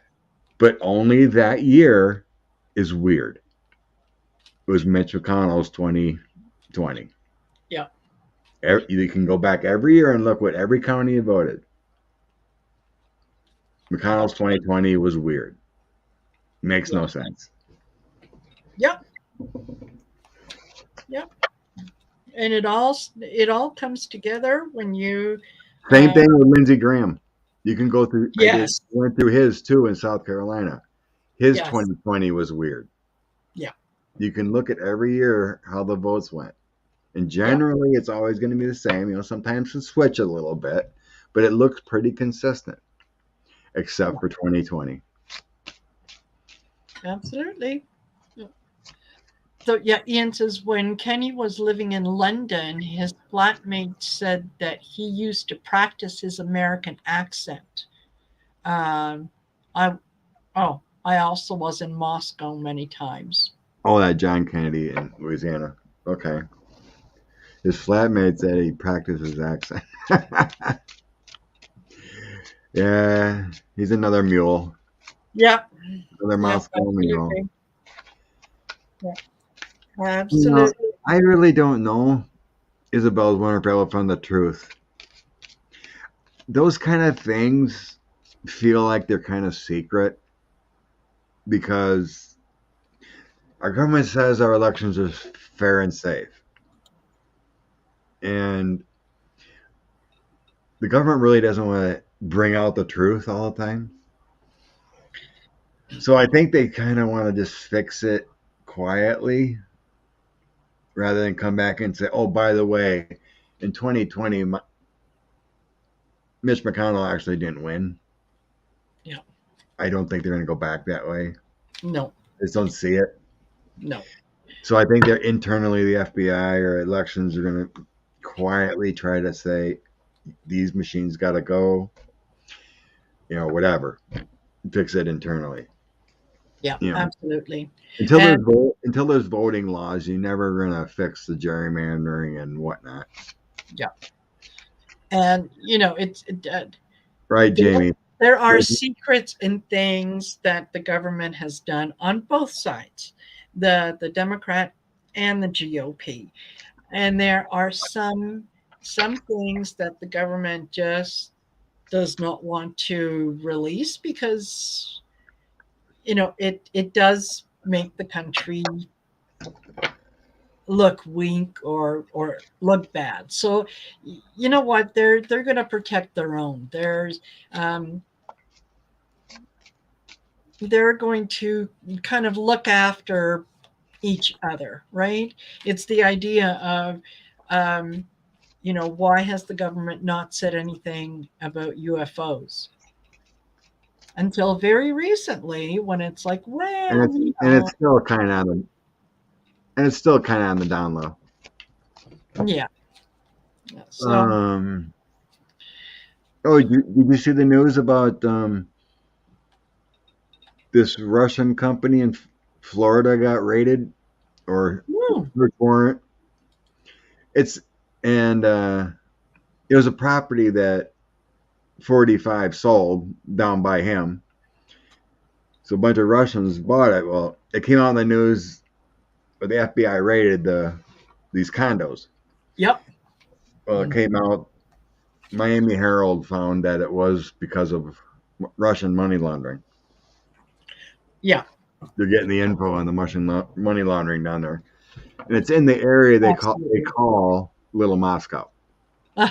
But only that year is weird. was Mitch McConnell's 2020. Yeah. You can go back every year and look what every county voted. McConnell's 2020 was weird. Makes no sense. Yep. Yep. And it all comes together when you Same thing with Lindsey Graham. You can go through. yes. Went through his too in South Carolina. His Yes. 2020 was weird. Yeah. You can look at every year how the votes went. And Yeah. generally, it's always going to be the same. You know, sometimes it switch a little bit, but it looks pretty consistent, except for 2020. Absolutely. So yeah, Ian says when Kenny was living in London, his flatmate said that he used to practice his American accent. Um, I I also was in Moscow many times. Oh, that John Kennedy in Louisiana. Okay. His flatmate said he practiced his accent. Yeah, he's another mule. Yeah. Another Moscow mule. Absolutely. Yeah. You know, Absolutely. I really don't know Isabel's Winter from the truth. Those kind of things feel like they're kind of secret because our government says our elections are fair and safe. And the government really doesn't want to bring out the truth all the time. So I think they kind of want to just fix it quietly rather than come back and say, oh, by the way, in 2020, Mitch McConnell actually didn't win. Yeah. I don't think they're going to go back that way. No. I just don't see it. No. So I think they're internally, the FBI or elections are going to quietly try to say, these machines got to go, you know, whatever, fix it internally. Yeah, You know, absolutely. until And there's voting laws, you're never going to fix the gerrymandering and whatnot. yeah. And you know, Right, Jamie? there are secrets and things that the government has done on both sides, the Democrat and the GOP. And there are some things that the government just does not want to release because you know it does make the country look weak or look bad. So you know what, they're going to protect their own. Um, they're going to kind of look after each other, right? It's the idea of you know, why has the government not said anything about UFOs until very recently when it's like, well, you and know, it's still kind of on the down low. yeah. So Oh, did you see the news about this Russian company in Florida got raided or search warrant? It's and it was a property that 45 sold down by him. So a bunch of Russians bought it. Well, it came out in the news, but the FBI raided these condos. yep. Well, it came out. Miami Herald found that it was because of Russian money laundering. Yeah. They're getting the info on the money laundering down there, and it's in the area they call Little Moscow. So,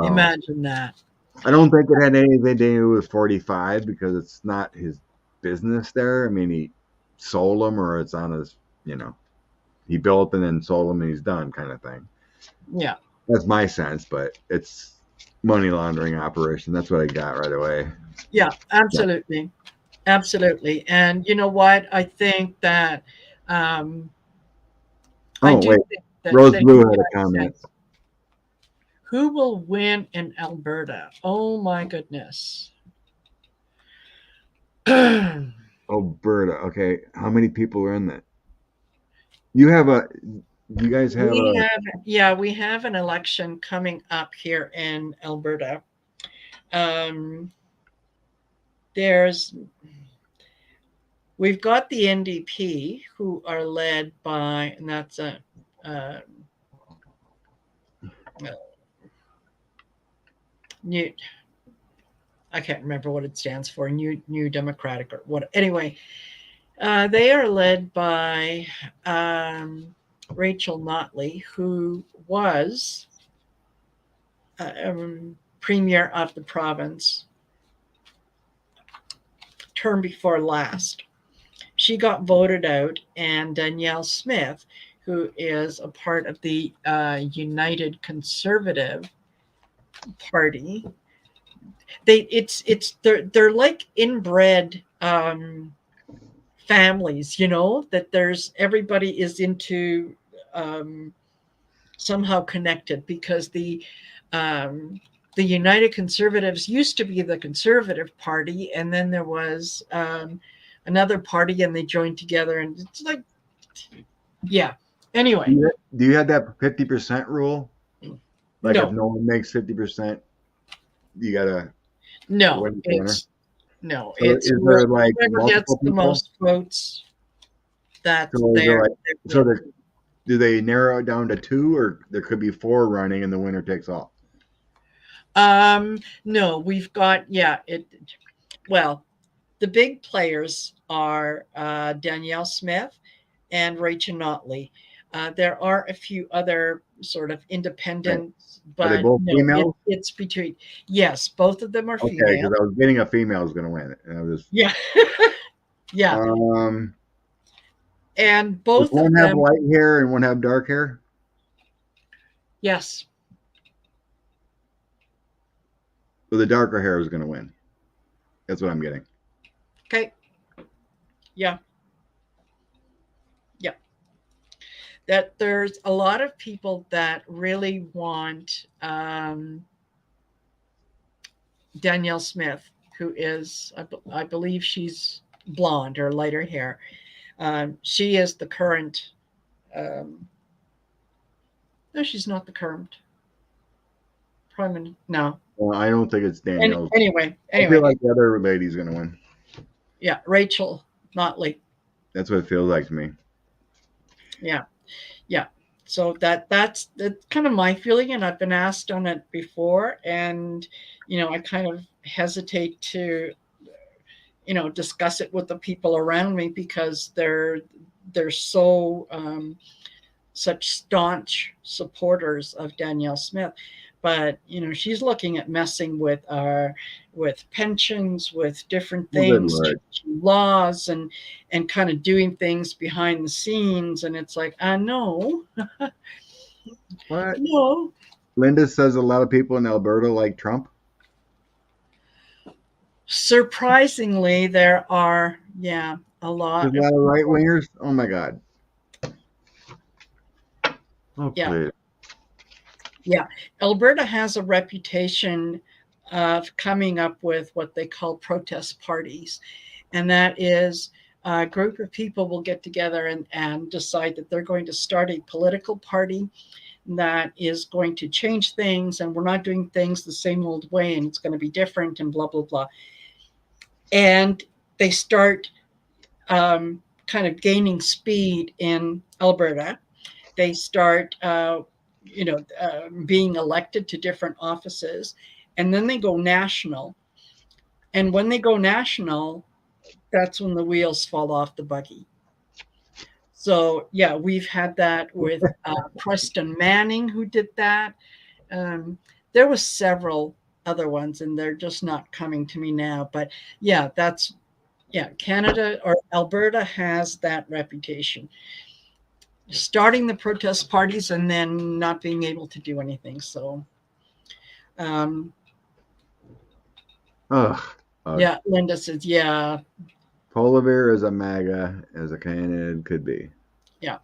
imagine that. I don't think it had anything to do with 45 because it's not his business there. I mean, he sold them, or it's on his, you know, he built and then sold them and he's done, kind of thing. Yeah. That's my sense, but it's money laundering operation. That's what I got right away. Yeah, absolutely. Absolutely. And you know what? I think that I Oh, do wait. think that, Rose that Blue he had a has comment. sense. Who will win in Alberta? Oh my goodness. Alberta. Okay. How many people are in that? You guys have We have an election coming up here in Alberta. Um, there's we've got the NDP, who are led by, and that's uh, new. I can't remember what it stands for. New Democratic or what. Anyway, they are led by Rachel Notley, who was premier of the province term before last. She got voted out, and Danielle Smith, who is a part of the United Conservative Party, they're like inbred families, that there's everybody is into somehow connected, because the United Conservatives used to be the Conservative Party, and then there was another party, and they joined together, and it's like, yeah. Anyway, Do you have that 50% rule? Like if no, no one makes 50%, you gotta no, win the winner. So it's is there like whoever gets multiple the people? most votes. That's So is there there. like so there, do they narrow it down to two, or there could be four running and the winner takes all? No, we've got, well, the big players are Danielle Smith and Rachel Notley. There are a few other sort of Right. independents, Are they but both no, females? it's between, yes, both of them are Okay, female. because I was getting a female is going to win it, and I was Yeah, yeah, um. and Does both one of have them, light hair and one have dark hair? yes, So the darker hair is going to win. That's what I'm getting. okay, yeah, yeah. That there's a lot of people that really want Danielle Smith, who is, I believe she's blonde or lighter hair. She is the current. Um, no, she's not the current prime minister. No. Well, I don't think it's And Danielle's. anyway, I feel like the other lady's going to win. yeah, Rachel Notley. That's what it feels like to me. Yeah, yeah. So that's kind of my feeling, and I've been asked on it before, and I kind of hesitate to discuss it with the people around me, because they're so such staunch supporters of Danielle Smith. But she's looking at messing with pensions, with different Oh, good things, Lord. changing laws, and kind of doing things behind the scenes. And it's like, no, What? no. Linda says a lot of people in Alberta like Trump. Surprisingly, there are, a There's lot a of lot of right people. wingers. Oh my God. Oh, Yeah, please. yeah. Alberta has a reputation of coming up with what they call protest parties. And that is a group of people will get together and decide that they're going to start a political party that is going to change things, and we're not doing things the same old way, and it's going to be different, and blah, blah, blah. And they start kind of gaining speed in Alberta. They start being elected to different offices, and then they go national. And when they go national, that's when the wheels fall off the buggy. So yeah, we've had that with Preston Manning, who did that. Um, there was several other ones, and they're just not coming to me now. But yeah, Canada or Alberta has that reputation, starting the protest parties and then not being able to do anything. So, um, Ugh. yeah, Linda says, yeah, Polar is a MAGA as a candidate could be. yeah,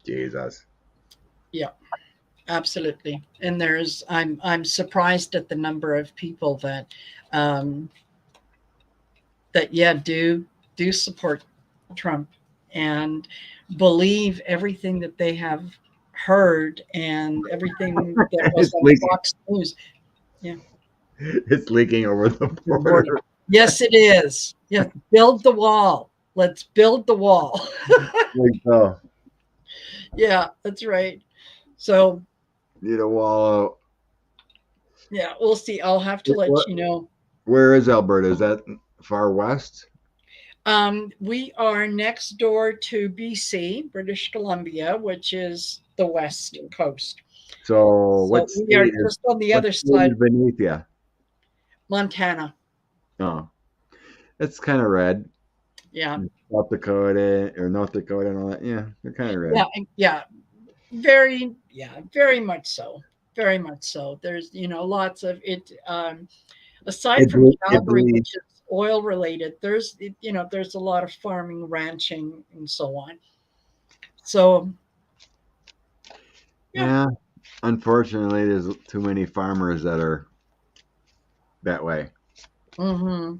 Jesus. yeah, absolutely. And I'm surprised at the number of people um, that do support Trump and believe everything that they have heard and everything that was It's on leaking. Fox News. Yeah, It's leaking over the the border. border. Yes, it is. Yeah, build the wall. Let's build the wall. Like, oh, Yeah, that's right. So, need a wall. yeah, we'll see. I'll have to let What? you know. Where is Alberta? Is that far west? We are next door to BC, British Columbia, which is the west coast. So So we are just on the what other state side, is beneath you? Montana. Oh, it's kind of red. Yeah, South Dakota or North Dakota and all that. Yeah, they're kind of yeah, red. yeah. Very much so. Very much so. There's, lots of it. Aside from It Calgary, bleeds. which is oil related, there's a lot of farming, ranching, and so on. So, yeah. Yeah, unfortunately, there's too many farmers that are that way. Hmm.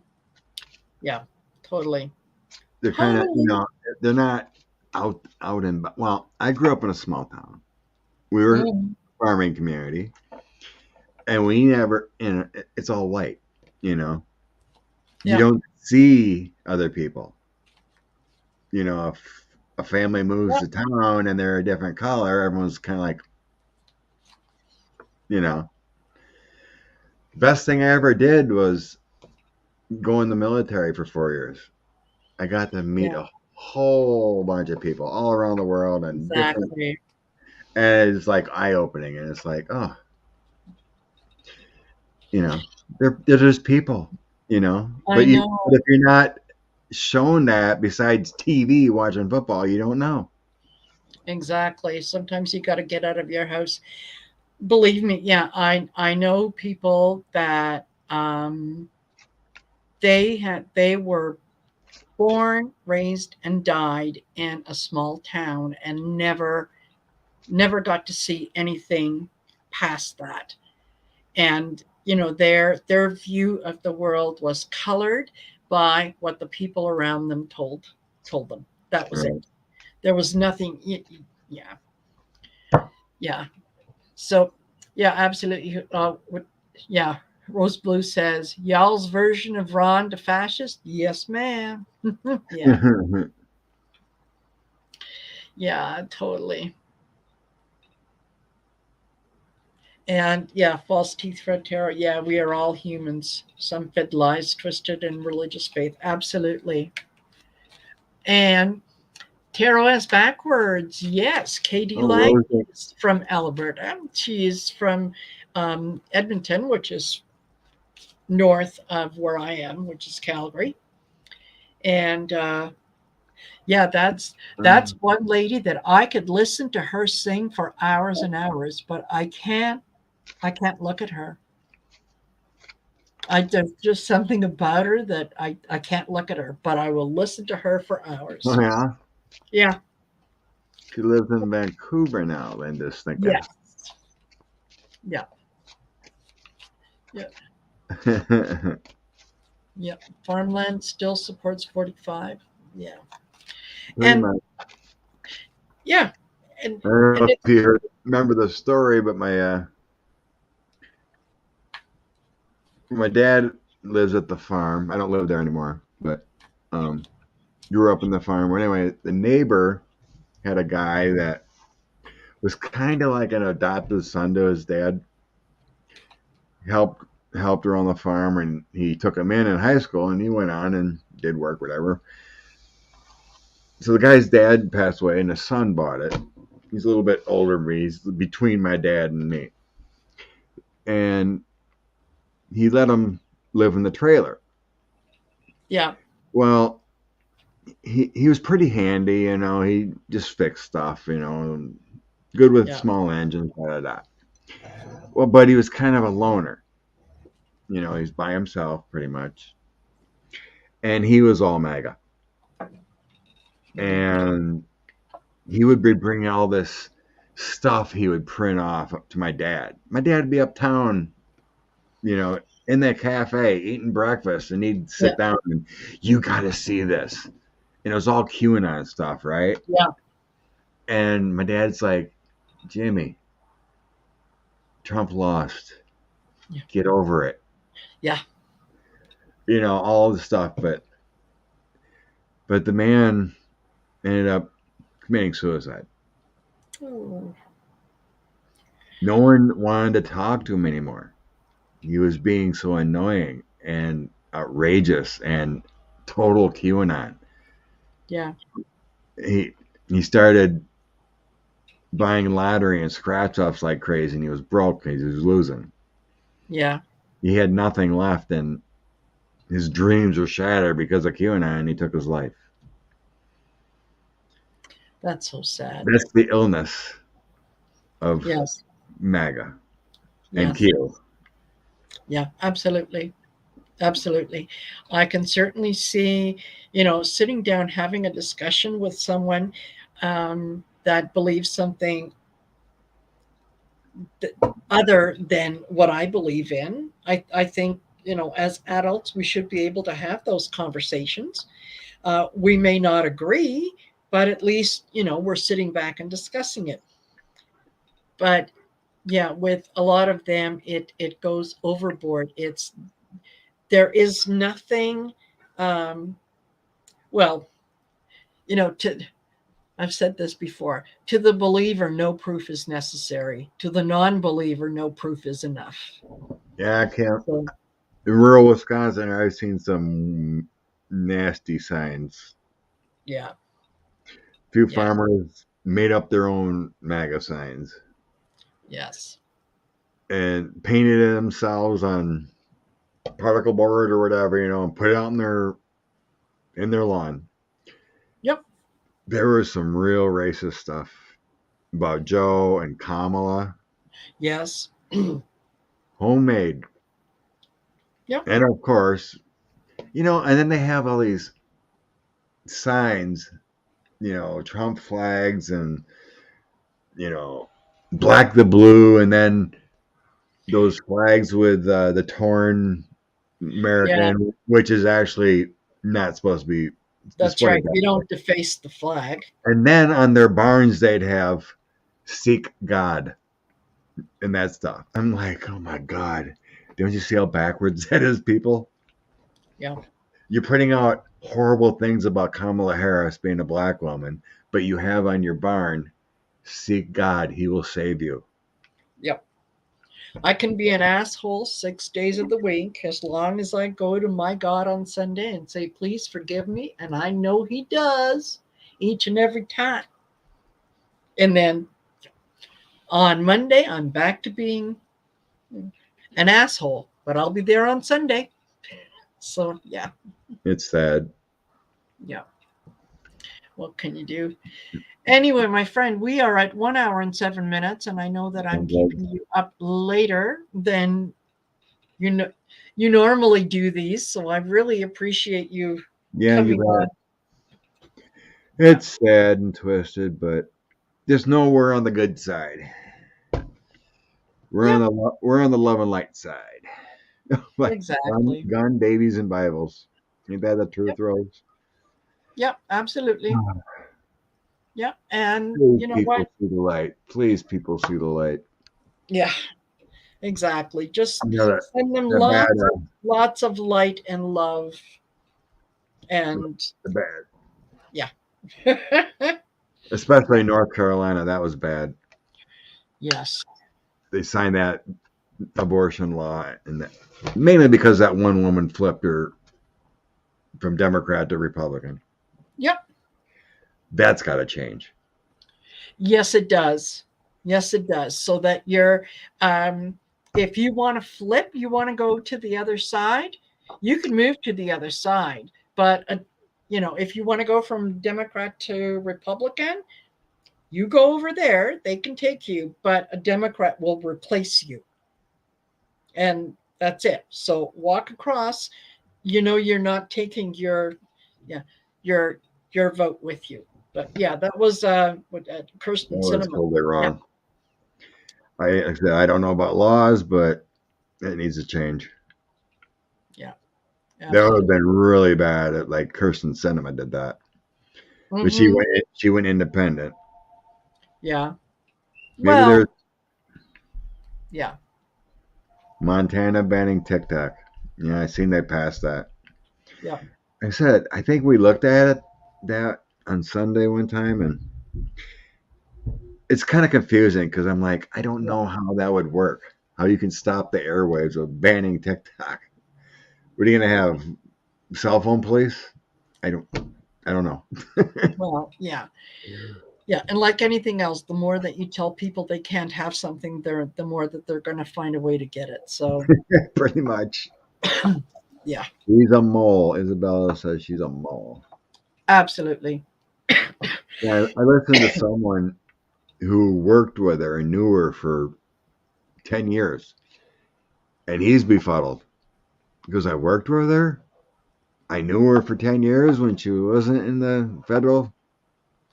Yeah, totally. They're kind of, Totally. they're not out in. Well, I grew up in a small town. We were a Mhm. farming community, and we never. It's all white. You know, you Yeah. don't see other people. If a family moves Yeah. to town and they're a different color, everyone's kind of like, you know. Best thing I ever did was go in the military for 4 years. I got to meet Yeah. a whole bunch of people all around the world and different, Exactly. and it's like eye opening. And it's like, oh, you know, they're just people, I but know. if you're not shown that besides TV watching football, you don't know. Exactly. Sometimes you got to get out of your house. Believe me. Yeah. I know people that they were born, raised, and died in a small town and never got to see anything past that. And their view of the world was colored by what the people around them told them. That was Right. it. There was nothing. Yeah, yeah. So, yeah, absolutely. Yeah, Rose Blue says y'all's version of Ron to fascist. Yes, ma'am. Yeah, yeah, totally. And yeah, false teeth for terror. Yeah, we are all humans. Some fed lies, twisted in religious faith. Absolutely. And tarot is backwards. Yes, Katie Oh, Lang Rosie. is from Alberta. She is from Edmonton, which is north of where I am, which is Calgary. And yeah, that's one lady that I could listen to her sing for hours and hours, but I can't look at her. There's just something about her that I can't look at her, but I will listen to her for Oh hours. yeah, Yeah. she lives in Vancouver now. Linda's thinking. Yes. Yeah. Yeah. Yeah. Farmland still supports 45. Yeah. Pretty And much. yeah. And I don't know and if it's you remember the story, but my dad lives at the farm. I don't live there anymore, but um, grew up in the farm. Well, anyway, the neighbor had a guy that was kind of like an adopted son to his dad. Helped helped her on the farm, and he took him in high school, and he went on and did work, whatever. So the guy's dad passed away, and the son bought it. He's a little bit older than me. He's between my dad and me, and he let him live in the trailer. yeah. Well, he was pretty handy, He just fixed stuff, and good with Yeah. small engines, da da da. Well, but he was kind of a loner. He's by himself pretty much, and he was all MAGA, Mhm. and he would be bringing all this stuff he would print off up to my dad. My dad would be uptown, you know, in that cafe eating breakfast, and he'd Yeah. sit down and you got to see this. And it was all QAnon stuff, right? Yeah. And my dad's like, Jimmy, Trump lost. Yeah. Get over it. Yeah. all the stuff, but the man ended up committing suicide. Oh, No one wanted to talk to him anymore. He was being so annoying and outrageous and total QAnon. yeah, He he started buying lottery and scratch offs like crazy, and he was broke because he was losing. yeah. He had nothing left, and his dreams were shattered because of QAnon, and he took his life. That's so sad. That's the illness of Yes, MAGA and yes. Keel. Yeah, absolutely. Absolutely. I can certainly see, sitting down, having a discussion with someone that believes something other than what I believe in. I think, as adults, we should be able to have those conversations. We may not agree, but at least, we're sitting back and discussing it. But yeah, with a lot of them, it goes overboard. There is nothing, um, well, to I've said this before. To the believer, no proof is necessary. To the non-believer, no proof is enough. Yeah, I can't. So, In rural Wisconsin, I've seen some nasty signs. yeah, A few yeah, farmers made up their own MAGA signs yes, and painted it themselves on particle board or whatever, and put it out in their lawn. yep, There was some real racist stuff about Joe and Kamala, yes, homemade, yep, and of course, and then they have all these signs, Trump flags and you know, black the blue, and then those flags with the torn yeah. American, which is actually not supposed to be That's displayed right. that We way. don't deface the flag. And then on their barns, they'd have "Seek God" and that stuff. I'm like, oh my God, don't you see how backwards that is, people? Yeah, You're putting out horrible things about Kamala Harris being a black woman, but you have on your barn, "Seek God, He will save you." yep. I can be an asshole 6 days of the week as long as I go to my God on Sunday and say, "Please forgive me," and I know He does each and every time. And then on Monday, I'm back to being an asshole, but I'll be there on Sunday. So, yeah, It's sad. yeah. What can you do? Anyway, my friend, we are at 1 hour and 7 minutes, and I know that I'm keeping you up later than you know you normally do these. So I really appreciate you Yeah, you coming on. bet. Yeah, It's sad and twisted, but just know we're on the good side. We're on yep, the love and light side. Like exactly. gun, babies, and Bibles. Ain't that the truth, Yep, Rose? yep, absolutely. Yep, and Please, you know people, what? see the light. Please, people, see the light. Yeah, exactly. Just You know that send them the bad, lots of light and love, and the bad, yeah. especially North Carolina. That was bad. Yes. They signed that abortion law, and mainly because that one woman flipped her from Democrat to Republican. Yep. That's got to change. Yes, it does. Yes, it does. So that um, if you want to flip, you want to go to the other side, you can move to the other side. But, if you want to go from Democrat to Republican, you go over there, they can take you, but a Democrat will replace you. And that's it. So walk across, you're not taking yeah, your, your vote with you. But yeah, that was That Kirsten was Cinema. totally Yeah. wrong. I don't know about laws, but it needs to change. Yeah, That would have absolutely. been really bad. Like Kirsten Cinema did that, but she Hmm. went independent. Yeah. Maybe there's Well, yeah. Montana banning TikTok. Yeah, I seen they passed that. Yeah. I said, I think we looked at it that on Sunday one time, and it's kind of confusing because I'm like, I don't Yeah. know how that would work. How you can stop the airwaves of banning TikTok? What are you gonna have? Cell phone police? I don't. I don't know. Well, yeah. Yeah. And like anything else, the more that you tell people they can't have something, the more that they're going to find a way to get it. So, Pretty much. yeah, She's a mole. Isabella says she's a mole. absolutely. Yeah, I listened to someone who worked with her and knew her for 10 years, and he's befuddled because I worked with her. I knew her for 10 years when she wasn't in the federal or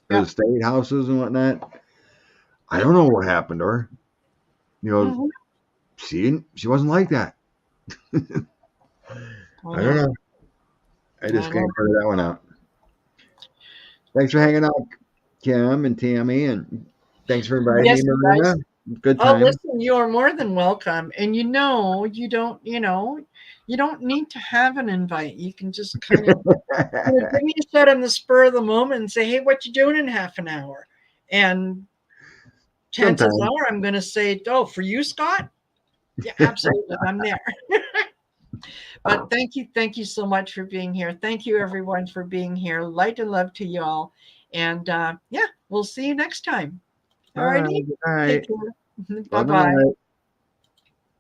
the Yeah. state houses and whatnot. I don't know what happened to her. You know, Hmm. she wasn't like that. I I don't know. know. I I just know. can't figure that one out. Thanks for hanging out, Kim and Tammy, and thanks for inviting me, Yes, you Marina. guys. Good Oh, time. listen, you are more than welcome. And you don't need to have an invite. You can just kind of, give me a shot on the spur of the moment and say, hey, what you doing in half an hour? And chances Sometimes. are I'm going to say, oh, for you, Scott? Yeah, absolutely. I'm there. But thank you so much for being here. Thank you, everyone, for being here. Light and love to y'all. And yeah, we'll see you next time. All right. Alrighty. Good Take night. care. Bye Good bye. night.